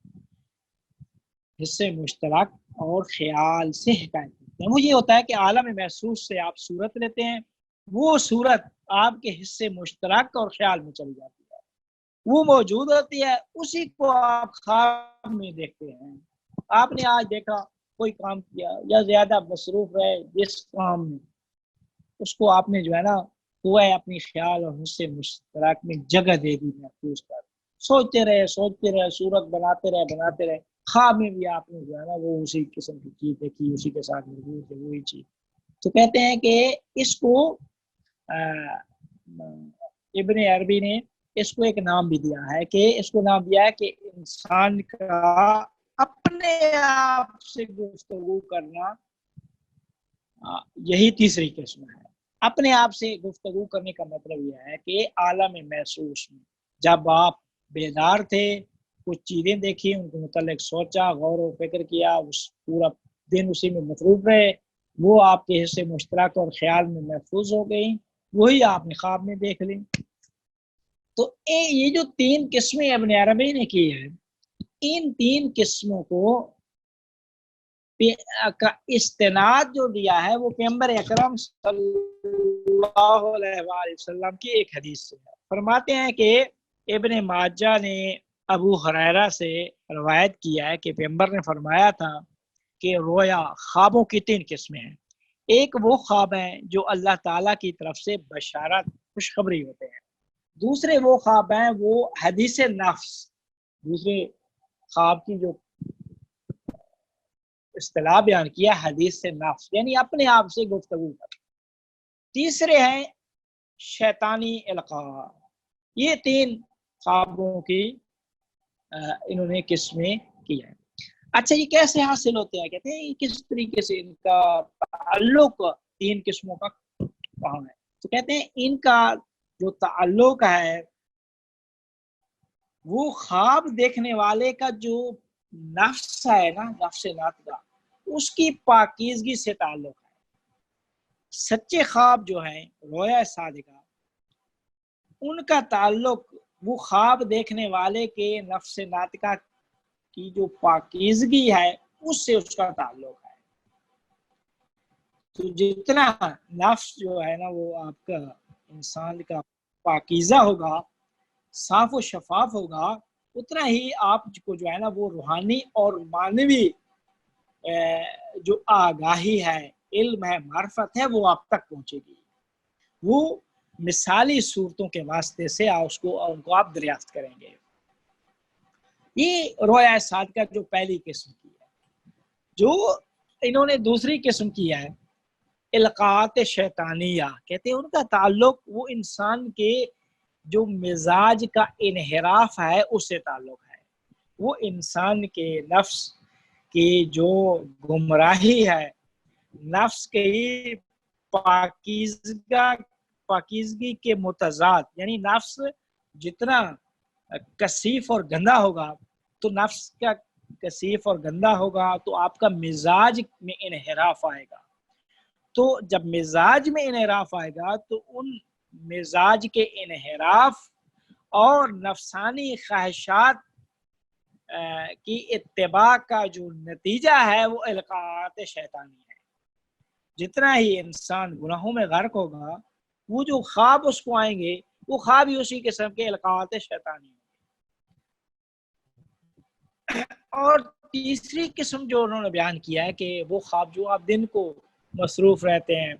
حصے مشترک اور خیال سے حکایت کرتے ہیں. وہ یہ ہوتا ہے کہ عالم محسوس سے آپ صورت لیتے ہیں، وہ صورت آپ کے حصے مشترک اور خیال میں چلی جاتی ہے، وہ موجود ہوتی ہے، اسی کو آپ خواب میں دیکھتے ہیں. آپ نے آج دیکھا کوئی کام کیا یا زیادہ مصروف ہے جس کام میں، اس کو آپ نے جو ہے نا وہ ہے اپنی خیال اور حصے مشترک میں جگہ دے دی محفوظ کر. سوچتے رہے صورت بناتے رہے خواب میں بھی آپ نے جو ہے نا وہ اسی قسم کی چیز دیکھی، اسی کے ساتھ موجود ہے وہی چیز. تو کہتے ہیں کہ اس کو ابن عربی نے اس کو ایک نام بھی دیا ہے کہ اس کو نام دیا ہے کہ انسان کا اپنے آپ سے گفتگو کرنا. یہی تیسری قسم ہے. اپنے آپ سے گفتگو کرنے کا مطلب یہ ہے کہ عالم محسوس میں جب آپ بیدار تھے، کچھ چیزیں دیکھی، ان کے متعلق سوچا، غور و فکر کیا، اس پورا دن اسی میں مصروف رہے، وہ آپ کے حصے مشترک اور خیال میں محفوظ ہو گئی، وہی آپ نے خواب میں دیکھ لی. تو یہ جو تین قسمیں ابن عربی نے کی ہیں، ان تین قسموں کو کا استناد جو دیا ہے وہ پیغمبر اکرم صلی اللہ علیہ وسلم کی ایک حدیث سے ہے. فرماتے ہیں کہ ابن ماجہ نے ابو ہریرہ سے روایت کیا ہے کہ پیغمبر نے فرمایا تھا کہ رویا خوابوں کی تین قسمیں ہیں. ایک وہ خواب ہیں جو اللہ تعالیٰ کی طرف سے بشارت خوشخبری ہوتے ہیں. دوسرے وہ خواب ہیں وہ حدیث نفس، دوسرے خواب کی جو اصطلاح بیان کیا حدیث سے نفس یعنی اپنے آپ سے گفتگو کر. تیسرے ہیں شیطانی القاء. یہ تین خوابوں کی انہوں نے قسمیں کی ہیں. اچھا، یہ کیسے حاصل ہوتے ہیں؟ کہتے ہیں کس طریقے سے ان کا تعلق تین قسموں کا کہاں ہے؟ تو کہتے ہیں ان کا جو تعلق ہے وہ خواب دیکھنے والے کا جو نفس ہے نا، نفس ناطقہ، اس کی پاکیزگی سے تعلق ہے. سچے خواب جو ہیں رویا صادقہ، ان کا تعلق وہ خواب دیکھنے والے کے نفس ناطقہ کی جو پاکیزگی ہے اس سے اس کا تعلق ہے. تو جتنا نفس جو ہے نا وہ آپ کا انسان کا پاکیزہ ہوگا، صاف و شفاف ہوگا، اتنا ہی آپ کو جو ہے نا وہ روحانی اور معنوی جو آگاہی ہے، علم ہے، معرفت ہے، وہ آپ تک پہنچے گی. وہ مثالی صورتوں کے واسطے سے ان کو آپ دریافت کریں گے. یہ رویا صادقہ جو پہلی قسم کی ہے. جو انہوں نے دوسری قسم کی ہے القاعات شیطانیہ، کہتے ہیں ان کا تعلق وہ انسان کے جو مزاج کا انحراف ہے اس سے تعلق ہے. وہ انسان کے نفس کی جو گمراہی ہے، نفس کی پاکیزگی کے متضاد، یعنی نفس جتنا کثیف اور گندا ہوگا تو نفس کا کثیف اور گندا ہوگا تو آپ کا مزاج میں انحراف آئے گا. تو جب مزاج میں انحراف آئے گا تو ان مزاج کے انحراف اور نفسانی خواہشات کی اتباع کا جو نتیجہ ہے وہ القاءات شیطانی ہے. جتنا ہی انسان گناہوں میں غرق ہوگا وہ جو خواب اس کو آئیں گے وہ خواب ہی اسی قسم کے القاءات شیطانی ہوں گے. اور تیسری قسم جو انہوں نے بیان کیا ہے کہ وہ خواب جو آپ دن کو مصروف رہتے ہیں،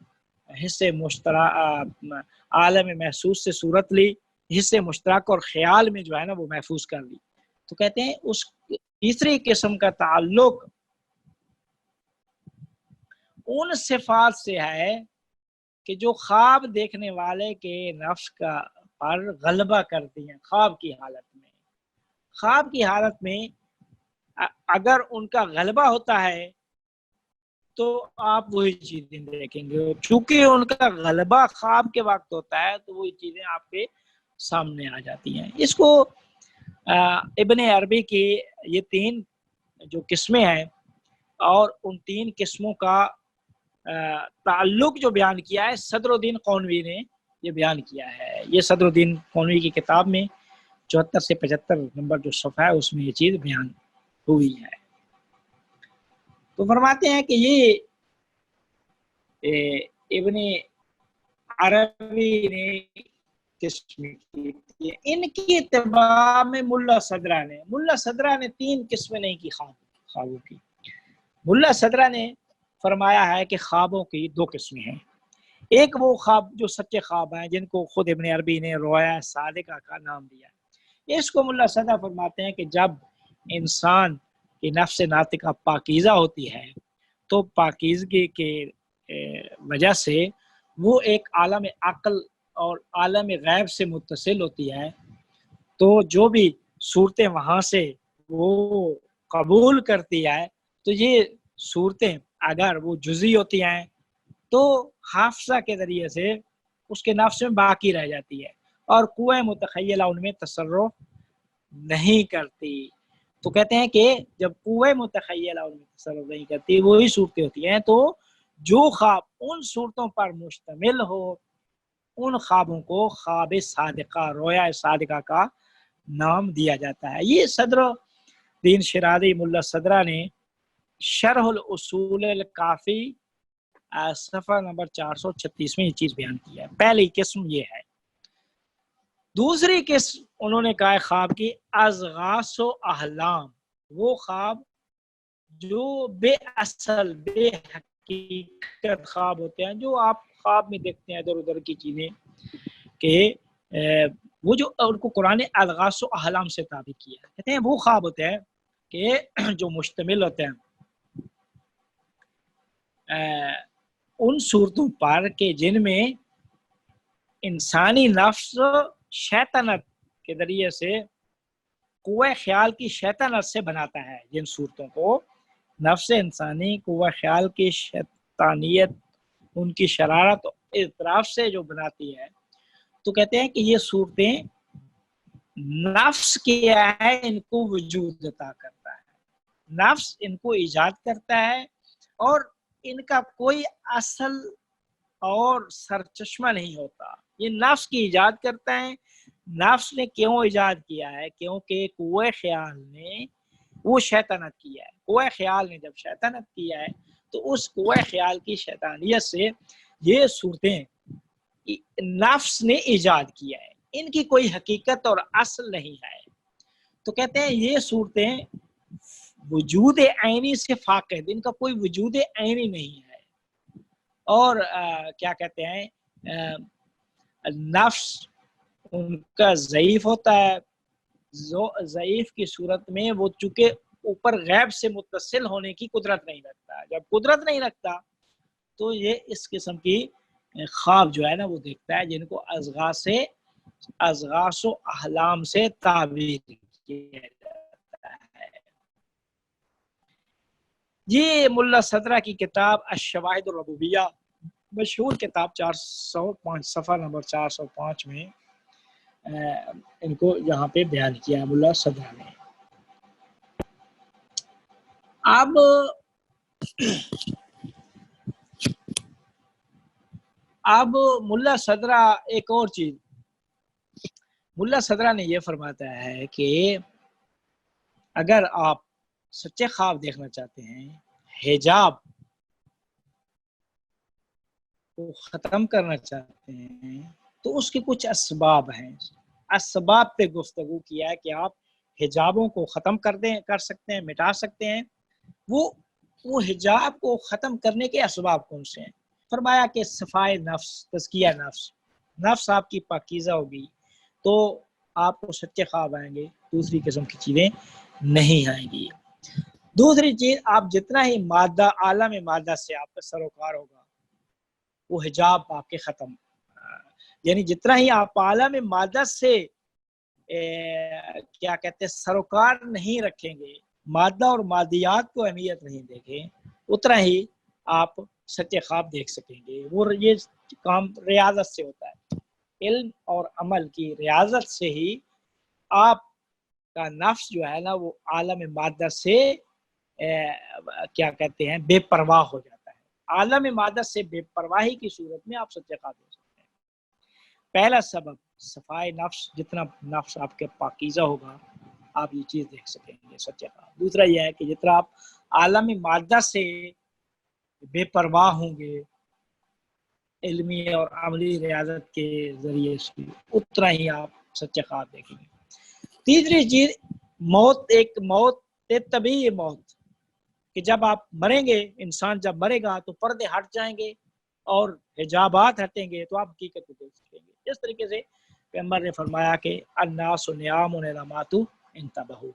حصے مشترک عالم محسوس سے صورت لی، حصے مشترک اور خیال میں جو ہے نا وہ محفوظ کر لی. تو کہتے ہیں اس تیسری قسم کا تعلق ان صفات سے ہے کہ جو خواب دیکھنے والے کے نفس کا پر غلبہ کرتی ہیں. خواب کی حالت میں اگر ان کا غلبہ ہوتا ہے تو آپ وہی چیزیں دیکھیں گے. چونکہ ان کا غلبہ خواب کے وقت ہوتا ہے تو وہی چیزیں آپ کے سامنے آ جاتی ہیں. اس کو ابن عربی کی یہ 3 جو قسمیں ہیں اور ان 3 قسموں کا تعلق جو بیان کیا ہے صدر الدین قونوی نے یہ بیان کیا ہے. یہ صدر الدین قونوی کی کتاب میں 74 سے 75 نمبر جو صفحہ ہے اس میں یہ چیز بیان ہوئی ہے. تو فرماتے ہیں کہ یہ ابن عربی نے قسم کی ان کی اتباع میں ملا صدرہ نے 3 قسمیں نہیں کی خوابوں کی. ملا صدرہ نے فرمایا ہے کہ خوابوں کی 2 قسمیں ہیں. ایک وہ خواب جو سچے خواب ہیں جن کو خود ابن عربی نے رویا صادقہ کا نام دیا. اس کو ملا صدرہ فرماتے ہیں کہ جب انسان کی نفس ناطقہ پاکیزہ ہوتی ہے تو پاکیزگی کے وجہ سے وہ ایک عالم عقل اور عالم غیب سے متصل ہوتی ہے. تو جو بھی صورتیں وہاں سے وہ قبول کرتی ہے تو یہ صورتیں اگر وہ جزئی ہوتی ہیں تو حافظہ کے ذریعے سے اس کے نفس میں باقی رہ جاتی ہے اور قوہ متخیلہ ان میں تصرف نہیں کرتی. تو کہتے ہیں کہ جب قوہ متخیلہ ان میں تصرف نہیں کرتی وہی صورتیں ہوتی ہیں. تو جو خواب ان صورتوں پر مشتمل ہو ان خوابوں کو خواب صادقہ رویا صادقہ کا نام دیا جاتا ہے. یہ صدر الدین شیرازی ملا صدرہ نے شرح الاصول الکافی صفحہ نمبر 436 میں یہ چیز بیان کی ہے. پہلی قسم یہ ہے. دوسری قسم انہوں نے کہا ہے خواب کی اضغاث و احلام، وہ خواب جو بے اصل بے حقیقت خواب ہوتے ہیں جو آپ خواب میں دیکھتے ہیں ادھر ادھر کی چیزیں کہ وہ جو ان کو قرآن اضغاث و احلام سے تعبیر کیا ہے. کہتے ہیں وہ خواب ہوتے ہیں کہ جو مشتمل ہوتے ہیں ان صورتوں پر کہ جن میں انسانی نفس شیطنت کے ذریعے سے قوہ خیال کی شیطنت سے بناتا ہے. جن صورتوں کو نفس انسانی قوہ خیال کی شیطانیت ان کی شرارت و اضطراف سے جو بناتی ہے تو کہتے ہیں کہ یہ صورتیں نفس کیا ہے ان کو وجود عطا کرتا ہے. نفس ان کو ایجاد کرتا ہے اور ان کا کوئی اصل اور سرچشمہ نہیں ہوتا. یہ نفس کی ایجاد کرتا ہے. نفس نے کیوں ایجاد کیا ہے؟ کیونکہ قوہ خیال نے وہ شیطنت کیا ہے. قوہ خیال نے جب شیطنت کیا ہے تو اس قوہ خیال کی شیطانیت سے یہ صورتیں نفس نے ایجاد کیا ہے. ان کی کوئی حقیقت اور اصل نہیں ہے. تو کہتے ہیں یہ صورتیں وجود عینی سے فاقد، ان کا کوئی وجود عینی نہیں ہے. اور کیا کہتے ہیں نفس ان کا ضعیف ہوتا ہے. ضعیف کی صورت میں وہ چونکہ اوپر غیب سے متصل ہونے کی قدرت نہیں رکھتا. جب قدرت نہیں رکھتا تو یہ اس قسم کی خواب جو ہے نا وہ دیکھتا ہے جن کو اضغاث و احلام سے تعبیر کیا جاتا ہے. یہ ملا صدرہ کی کتاب الشواہد الربوبیہ مشہور کتاب 405 صفحہ نمبر 405 میں ان کو یہاں پہ بیان کیا ملا صدرہ نے. اب اب ملا صدرہ ایک اور چیز، ملا صدرہ نے یہ فرماتا ہے کہ اگر آپ سچے خواب دیکھنا چاہتے ہیں، حجاب کو ختم کرنا چاہتے ہیں، تو اس کے کچھ اسباب ہیں۔ اسباب پہ گفتگو کیا ہے کہ آپ حجابوں کو ختم کر سکتے ہیں، مٹا سکتے ہیں۔ وہ حجاب کو ختم کرنے کے اسباب کون سے ہیں؟ فرمایا کہ صفائے نفس، تزکیہ نفس، نفس آپ کی پاکیزہ ہوگی تو آپ کو سچے خواب آئیں گے، دوسری قسم کی چیزیں نہیں آئیں گی۔ دوسری چیز، آپ جتنا ہی مادہ، عالم مادہ سے آپ کا سروکار ہوگا، وہ حجاب آپ کے ختم، یعنی جتنا ہی آپ عالم مادہ سے کیا کہتے ہیں سروکار نہیں رکھیں گے، مادہ اور مادیات کو اہمیت نہیں دیں گے، اتنا ہی آپ سچے خواب دیکھ سکیں گے۔ وہ یہ کام ریاضت سے ہوتا ہے، علم اور عمل کی ریاضت سے ہی آپ کا نفس جو ہے نا وہ عالم مادہ سے کیا کہتے ہیں بے پرواہ ہو جاتا ہے۔ عالم مادہ سے بے پرواہی کی صورت میں آپ سچے خواب دیکھ سکتے ہیں۔ پہلا سبب صفائے نفس، جتنا نفس آپ کے پاکیزہ ہوگا آپ یہ چیز دیکھ سکیں گے سچے خواب۔ دوسرا یہ ہے کہ جتنا آپ عالم مادہ سے بے پرواہ ہوں گے علمی اور عملی ریاضت کے ذریعے سے، اتنا ہی آپ سچے خواب دیکھیں گے۔ تیسری چیز، موت ایک طبیعی موت، کہ جب آپ مریں گے، انسان جب مرے گا تو پردے ہٹ جائیں گے اور حجابات ہٹیں گے تو آپ حقیقت کو دیکھ سکیں گے۔ اس طریقے سے پیغمبر نے فرمایا کہ الناس نیام اذا ماتوا انتبہوا،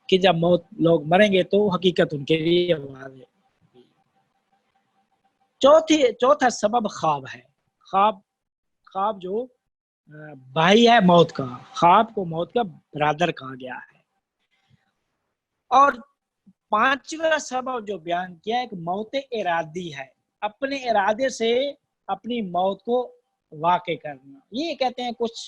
کہ جب لوگ مریں گے تو حقیقت ان کے لیے واضح ہے۔ چوتھا سبب خواب ہے۔ خواب جو بھائی ہے موت کا، خواب کو موت کا برادر کہا گیا ہے۔ اور پانچواں سبب جو بیان کیا ہے کہ موت ارادی ہے، اپنے ارادے سے اپنی موت کو واقع کرنا۔ یہ کہتے ہیں کچھ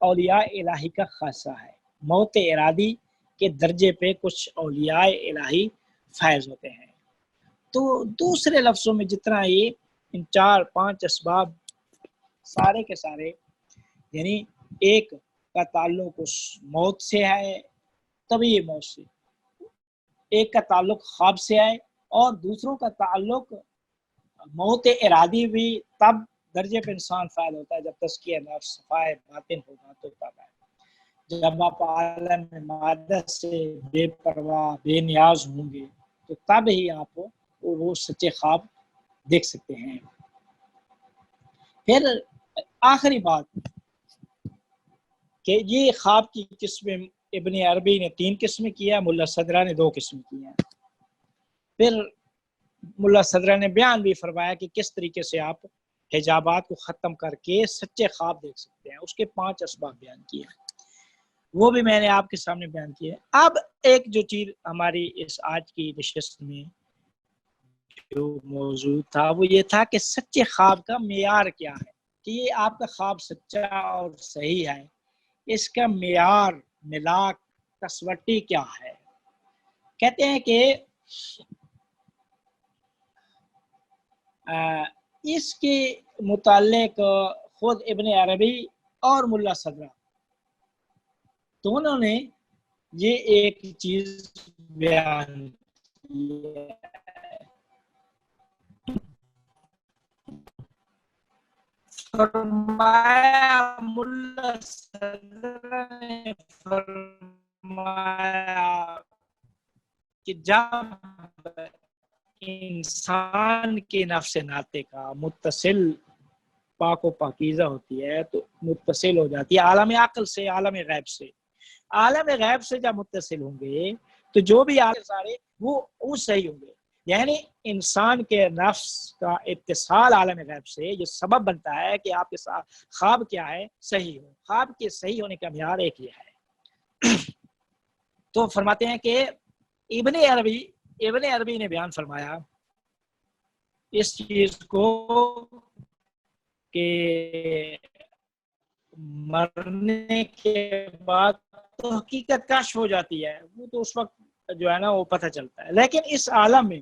اولیاء الہی کا خاصہ ہے، موت ارادی کے درجے پہ کچھ اولیاء الہی فائز ہوتے ہیں۔ تو دوسرے لفظوں میں جتنا یہ ان 4-5 اسباب سارے کے سارے، یعنی ایک کا تعلق اس موت سے ہے، طبیعی موت سے، ایک کا تعلق خواب سے ہے، اور دوسروں کا تعلق موت ارادی بھی تب درجے پہ انسان فائل ہوتا ہے جب تزکیہ نفس صفائے باطن ہوگا تو تب ہے۔ جب آپ عالم مادہ سے بے پرواہ بے نیاز ہوں گے تو تب ہی آپ وہ سچے خواب دیکھ سکتے ہیں۔ پھر آخری بات کہ یہ خواب کی قسمیں ابن عربی نے 3 قسمیں کیا، ملا صدرہ نے 2 قسمیں کی ہیں۔ پھر ملا صدرہ نے بیان بھی فرمایا کہ کس طریقے سے آپ حجابات کو ختم کر کے سچے خواب دیکھ سکتے ہیں، اس کے 5 اسباب بیان کیے ہیں، وہ بھی میں نے آپ کے سامنے بیان کیے۔ اب ایک جو چیز ہماری اس آج کی نشست میں جو موضوع تھا وہ یہ تھا کہ سچے خواب کا معیار کیا ہے، کہ یہ آپ کا خواب سچا اور صحیح ہے، اس کا معیار ملاک کسوٹی کیا ہے۔ کہتے ہیں کہ اس کے متعلق خود ابن عربی اور ملا صدرہ دونوں نے یہ ایک چیز بیان کی ہے۔ فرمایا ملا صدرہ نے فرمایا کہ جب انسان کے نفس ناطق کا متصل پاک و پاکیزہ ہوتی ہے تو متصل ہو جاتی ہے عالم عقل سے، عالم غیب سے۔ عالم غیب سے جب متصل ہوں گے تو جو بھی عالم سارے وہ صحیح ہوں گے، یعنی انسان کے نفس کا اتصال عالم غیب سے یہ سبب بنتا ہے کہ آپ کے ساتھ خواب کیا ہے صحیح ہو۔ خواب کے صحیح ہونے کا معیار ایک یہ ہے۔ تو فرماتے ہیں کہ ابن عربی نے بیان فرمایا اس چیز کو کہ مرنے کے بعد تو حقیقت کشف ہو جاتی ہے، وہ تو اس وقت جو ہے نا وہ پتہ چلتا ہے، لیکن اس عالم میں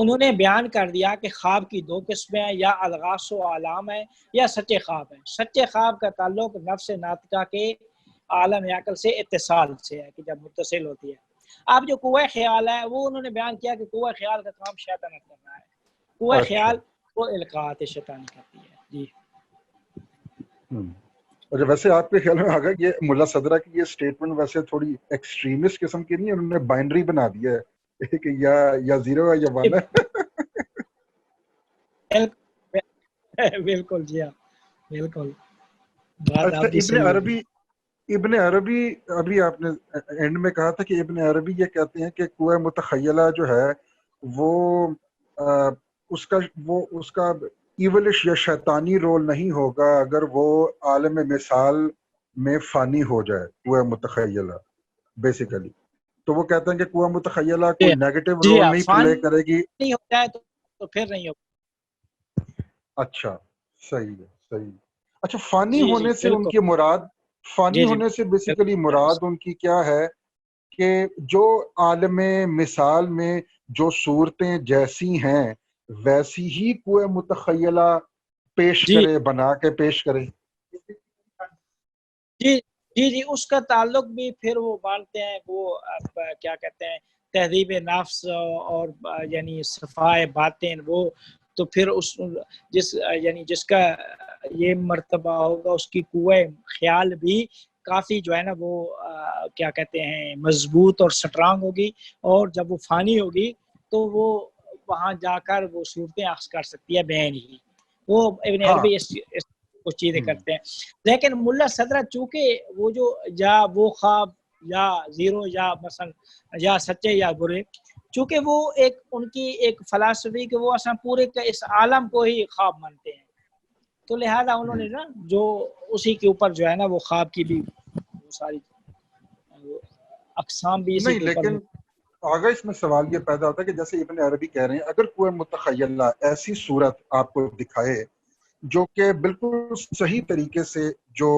انہوں نے بیان کر دیا کہ خواب کی دو قسمیں ہیں، یا الغاث و علام ہے یا سچے خواب ہیں۔ سچے خواب کا تعلق نفس ناطقہ کے عالم عقل سے اتصال سے ہے، کہ جب متصل ہوتی ہے۔ اب جو قوہ خیال ہے وہ انہوں نے بیان کیا کہ قوہ خیال کا کام شیطان کرنا ہے، قوہ خیال وہ القاءات شیطان کرتی ہے۔ جی اچھا، ویسے آپ کے خیال میں آگا یہ ملا صدرہ کی یہ سٹیٹمنٹ ویسے تھوڑی ایکسٹریمسٹ قسم کی نہیں ہے؟ انہوں نے بائنڈری بنا دیا ہے کہ یا زیرو ہے یا ون ہے۔ بالکل جی ہاں بالکل۔ ابن عربی ابھی آپ نے اینڈ میں کہا تھا کہ ابن عربی یہ کہتے ہیں کہ قوہ متخیلہ جو ہے وہ اس کا ایولش یا شیطانی رول نہیں ہوگا اگر وہ عالم مثال میں فانی ہو جائے قوہ متخیلہ بیسیکلی۔ تو وہ کہتے ہیں کہ قوہ متخیلہ کوئی نیگیٹو رول نہیں پلے کرے گی، نہیں ہو جائے تو پھر نہیں ہوگا۔ اچھا صحیح ہے۔ اچھا، فانی ہونے سے ان کی مراد، فانی ہونے سے بیسیکلی مراد ان کی کیا ہے کہ جو عالم مثال میں جو صورتیں جیسی ہیں ویسی ہی کوئی متخیلہ پیش کرے، بنا کے پیش کرے۔ جی اس کا تعلق بھی پھر وہ مانتے ہیں، وہ کیا کہتے ہیں تہذیب نفس اور یعنی صفائے باطن، وہ تو پھر جس کا یہ مرتبہ ہوگا اس کی قوہ خیال بھی کافی جو ہے نا وہ کیا کہتے ہیں مضبوط اور سٹرانگ ہوگی، اور جب وہ فانی ہوگی تو وہ وہاں جا کر وہ صورتیں عکس کر سکتی ہے بین ہی۔ وہ ابن عربی اس کچھ چیزیں کرتے ہیں، لیکن ملا صدرہ چونکہ وہ جو یا وہ خواب یا زیرو یا مثلا یا سچے یا برے، چونکہ وہ ایک ان کی ایک فلسفی کہ وہ اصلا پورے اس عالم کو ہی خواب مانتے ہیں، تو لہذا انہوں نے نا جو اسی کے اوپر جو ہے نا وہ خواب کی بھی ساری اقسام بھی اسی نہیں، کے اوپر۔ لیکن آگے اس میں سوال یہ پیدا ہوتا ہے کہ جیسے ابن عربی کہہ رہے ہیں اگر کوئی متخیلہ ایسی صورت آپ کو دکھائے جو کہ بالکل صحیح طریقے سے جو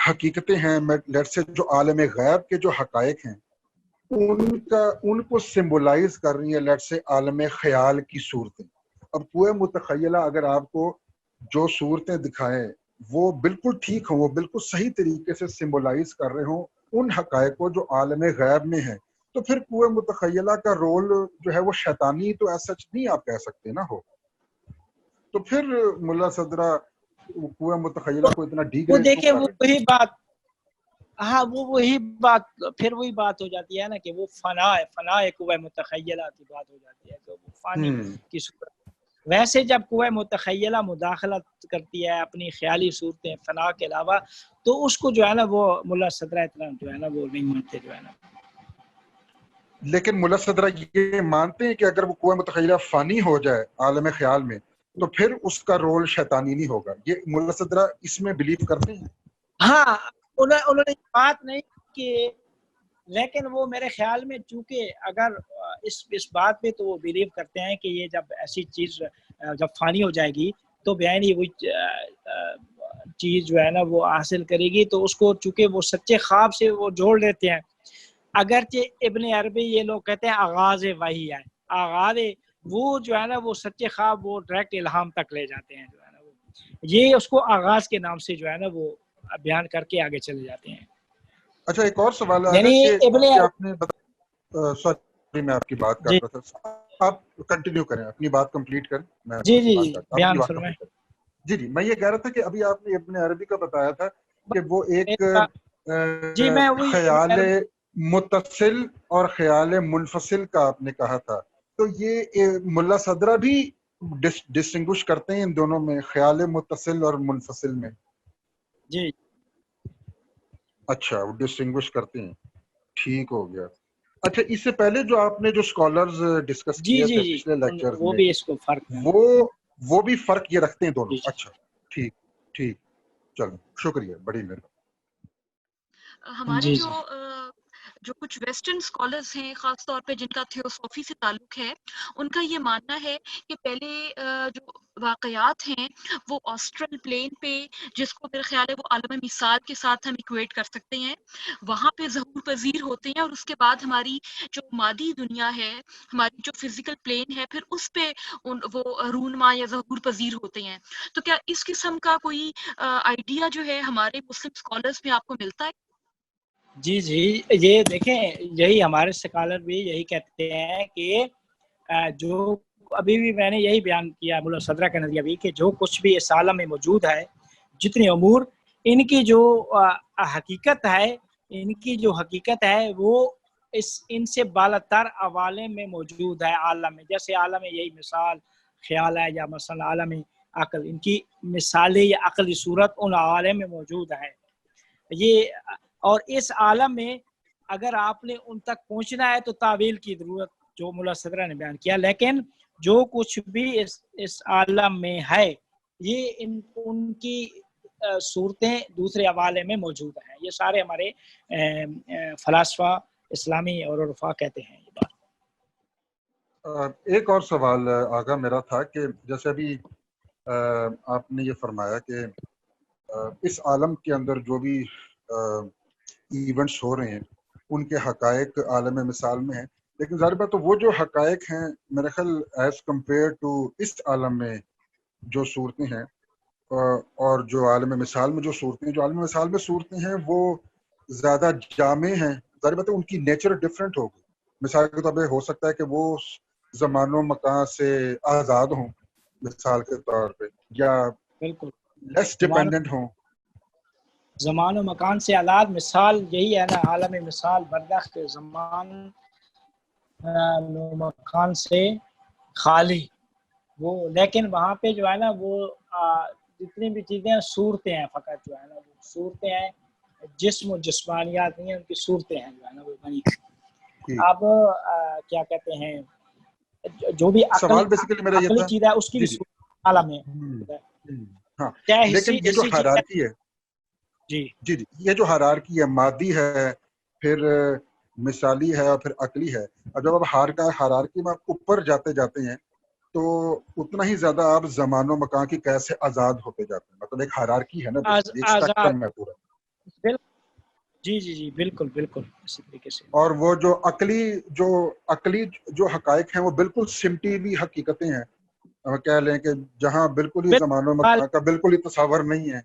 حقیقتیں ہیں، لیٹ سے جو عالم غیب کے جو حقائق ہیں ان کو سمبولائز کر رہی ہیں، لیٹ سے عالم خیال کی صورتیں۔ اب کوئی متخیلہ اگر آپ کو جو صورتیں دکھائیں وہ بالکل ٹھیک ہوں، وہ بالکل صحیح طریقے سے سمبولائز کر رہے ہوں ان حقائق کو جو عالم غیب میں ہیں، تو پھر قوہ متخیلہ کا رول جو ہے وہ شیطانی تو ایسا نہیں آپ کہہ سکتے نا ہو۔ تو پھر ملا صدرہ قوہ متخیلہ کو اتنا ڈی وہ گریڈ دیکھیں کیوں کر رہے وہی بات، ہاں وہی بات پھر وہی بات ہو جاتی ہے نا کہ وہ فنا قوہ متخیلہ کی بات ہو جاتی ہے کہ وہ فانی کی صورت۔ ویسے جب قوہ متخیلہ مداخلت کرتی ہے اپنی خیالی صورتیں فنا کے علاوہ، تو اس کو جو ہے نا وہ ملا صدرہ اتنا جو ہے نا وہ نہیں مانتے جو ہے نا۔ لیکن ملا صدرہ یہ مانتے ہیں کہ اگر وہ قوہ متخیلہ فانی ہو جائے عالم خیال میں تو پھر اس کا رول شیطانی نہیں ہوگا، یہ ملا صدرہ اس میں بلیو کرتے ہیں؟ ہاں انہوں نے بات نہیں کی، لیکن وہ میرے خیال میں چونکہ اگر اس بات پہ تو وہ بلیو کرتے ہیں کہ یہ جب ایسی چیز جب فانی ہو جائے گی تو بیان ہی وہی چیز جو ہے نا وہ حاصل کرے گی، تو اس کو چونکہ وہ سچے خواب سے وہ جوڑ لیتے ہیں۔ اگرچہ ابن عربی یہ لوگ کہتے ہیں آغاز وحی ہے، آغاز وہ جو ہے نا وہ سچے خواب وہ ڈائریکٹ الہام تک لے جاتے ہیں جو ہے نا وہ، یہ اس کو آغاز کے نام سے جو ہے نا وہ بیان کر کے آگے چلے جاتے ہیں۔ اچھا، ایک اور سوال یعنی کہ آپ نے سوری میں آپ کی بات کر رہا تھا، آپ کنٹینیو کریں، اپنی بات کمپلیٹ کریں، میں جی بیان فرمائیں۔ جی میں یہ کہہ رہا تھا کہ ابھی آپ نے ابن عربی کا بتایا تھا کہ وہ ایک خیال متصل اور خیال منفصل کا آپ نے کہا تھا، تو یہ ملا صدرہ بھی ڈسٹنگوش کرتے ہیں ان دونوں میں، خیال متصل اور منفصل میں؟ جی اچھا، وہ ڈسٹنگوش کرتے ہیں، ٹھیک ہو گیا۔ اچھا، اس سے پہلے جو آپ نے جو سکالرز ڈسکس کیے تھے پچھلے لیکچرز وہ میں، بھی اس کو فرق ہے، وہ بھی فرق یہ رکھتے ہیں دونوں؟ اچھا ٹھیک، چلو شکریہ، بڑی مہربانی۔ ہمارے جو کچھ ویسٹرن اسکالرس ہیں خاص طور پہ جن کا تھیوسافی سے تعلق ہے، ان کا یہ ماننا ہے کہ پہلے جو واقعات ہیں وہ آسٹرل پلین پہ، جس کو میرا خیال ہے وہ عالم مثال کے ساتھ ہم ایکویٹ کر سکتے ہیں، وہاں پہ ظہور پذیر ہوتے ہیں، اور اس کے بعد ہماری جو مادی دنیا ہے، ہماری جو فزیکل پلین ہے، پھر اس پہ وہ رونما یا ظہور پذیر ہوتے ہیں۔ تو کیا اس قسم کا کوئی آئیڈیا جو ہے ہمارے مسلم اسکالرس میں آپ کو ملتا ہے؟ جی جی، یہ دیکھیں یہی ہمارے اسکالر بھی یہی کہتے ہیں کہ جو ابھی بھی میں نے یہی بیان کیا ملا صدرہ کا نظریہ بھی، کہ جو کچھ بھی اس عالم میں موجود ہے، جتنے امور، ان کی جو حقیقت ہے، ان کی جو حقیقت ہے وہ ان سے بالاتر عوالم میں موجود ہے عالم میں، جیسے عالم یہی مثال خیال ہے، یا مثلا عالم عقل، ان کی مثالیں یا عقلی صورت ان عوالم میں موجود ہے یہ۔ اور اس عالم میں اگر آپ نے ان تک پہنچنا ہے تو تعویل کی ضرورت، جو ملا صدرہ نے بیان کیا، لیکن جو کچھ بھی اس عالم میں ہے یہ ان کی صورتیں دوسرے حوالے میں موجود ہیں۔ یہ سارے ہمارے فلاسفہ اسلامی اور عرفا کہتے ہیں یہ بات۔ ایک اور سوال آگا میرا تھا کہ جیسے ابھی آپ نے یہ فرمایا کہ اس عالم کے اندر جو بھی ایونٹس ہو رہے ہیں ان کے حقائق عالم مثال میں ہیں، لیکن ظاہر بات تو وہ جو حقائق ہیں میرے خیال ایز کمپیئر ٹو اس عالم میں جو صورتیں ہیں اور جو عالم مثال میں جو صورتیں، جو عالم مثال میں صورتیں ہیں وہ زیادہ جامع ہیں، ظاہر بات ہے ان کی نیچر ڈفرینٹ ہوگی۔ مثال کے طور پہ ہو سکتا ہے کہ وہ زمان و مکان سے آزاد ہوں مثال کے طور پہ، یا بالکل لیس ڈیپینڈنٹ ہوں۔ زمان و مکان سے آزاد، مثال یہی ہے نا، عالم مثال برداشت زمان و مکان سے خالی، وہ لیکن وہاں پہ جو ہے نا وہ جتنی بھی چیزیں صورتیں ہیں، فقط جو ہے نا وہ صورتیں ہیں، جسم و جسمانیات نہیں ہیں، ان کی صورتیں ہیں جو ہے نا وہ بنی۔ اب کیا کہتے ہیں، جو بھی سوال بیسیکلی میرا یہ عقلی تھا، چیز ہے اس کی بھی صورت عالم ہے۔ ہاں چاہے لیکن یہ جو ہائرارکی ہے، جی جی یہ جو ہائرارکی ہے، مادی ہے، پھر مثالی ہے، اور پھر عقلی ہے، اور جب آپ ہائرارکی میں آپ اوپر جاتے جاتے ہیں تو اتنا ہی زیادہ آپ زمان و مکان کی قید سے آزاد ہوتے جاتے ہیں۔ مطلب ایک ہائرارکی ہے نا، ایک اسپیکٹرم ہے پورا۔ جی جی جی بالکل بالکل اسی طریقے سے۔ اور وہ جو عقلی جو حقائق ہیں وہ بالکل سمٹی ہوئی حقیقتیں ہیں، کہہ لیں کہ جہاں بالکل ہی زمان و مکان کا بالکل ہی تصور نہیں ہے،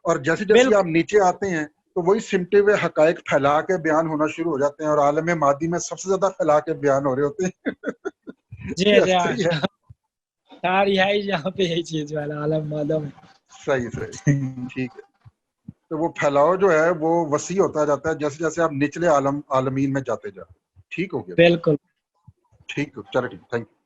اور جیسے جیسے آپ نیچے آتے ہیں تو وہی سمٹے ہوئے حقائق پھیلا کے بیان ہونا شروع ہو جاتے ہیں، اور عالم مادی میں سب سے زیادہ پھیلا کے بیان ہو رہے ہوتے ہیں۔ جی ساری ہے یہاں پہ یہی چیز والا عالم مادہ میں۔ صحیح ٹھیک ہے۔ تو وہ پھیلاؤ جو ہے وہ وسیع ہوتا جاتا ہے جیسے جیسے آپ نچلے عالمین میں جاتے جاتے۔ ٹھیک ہو گیا؟ بالکل ٹھیک، چلو ٹھیک، تھینک یو۔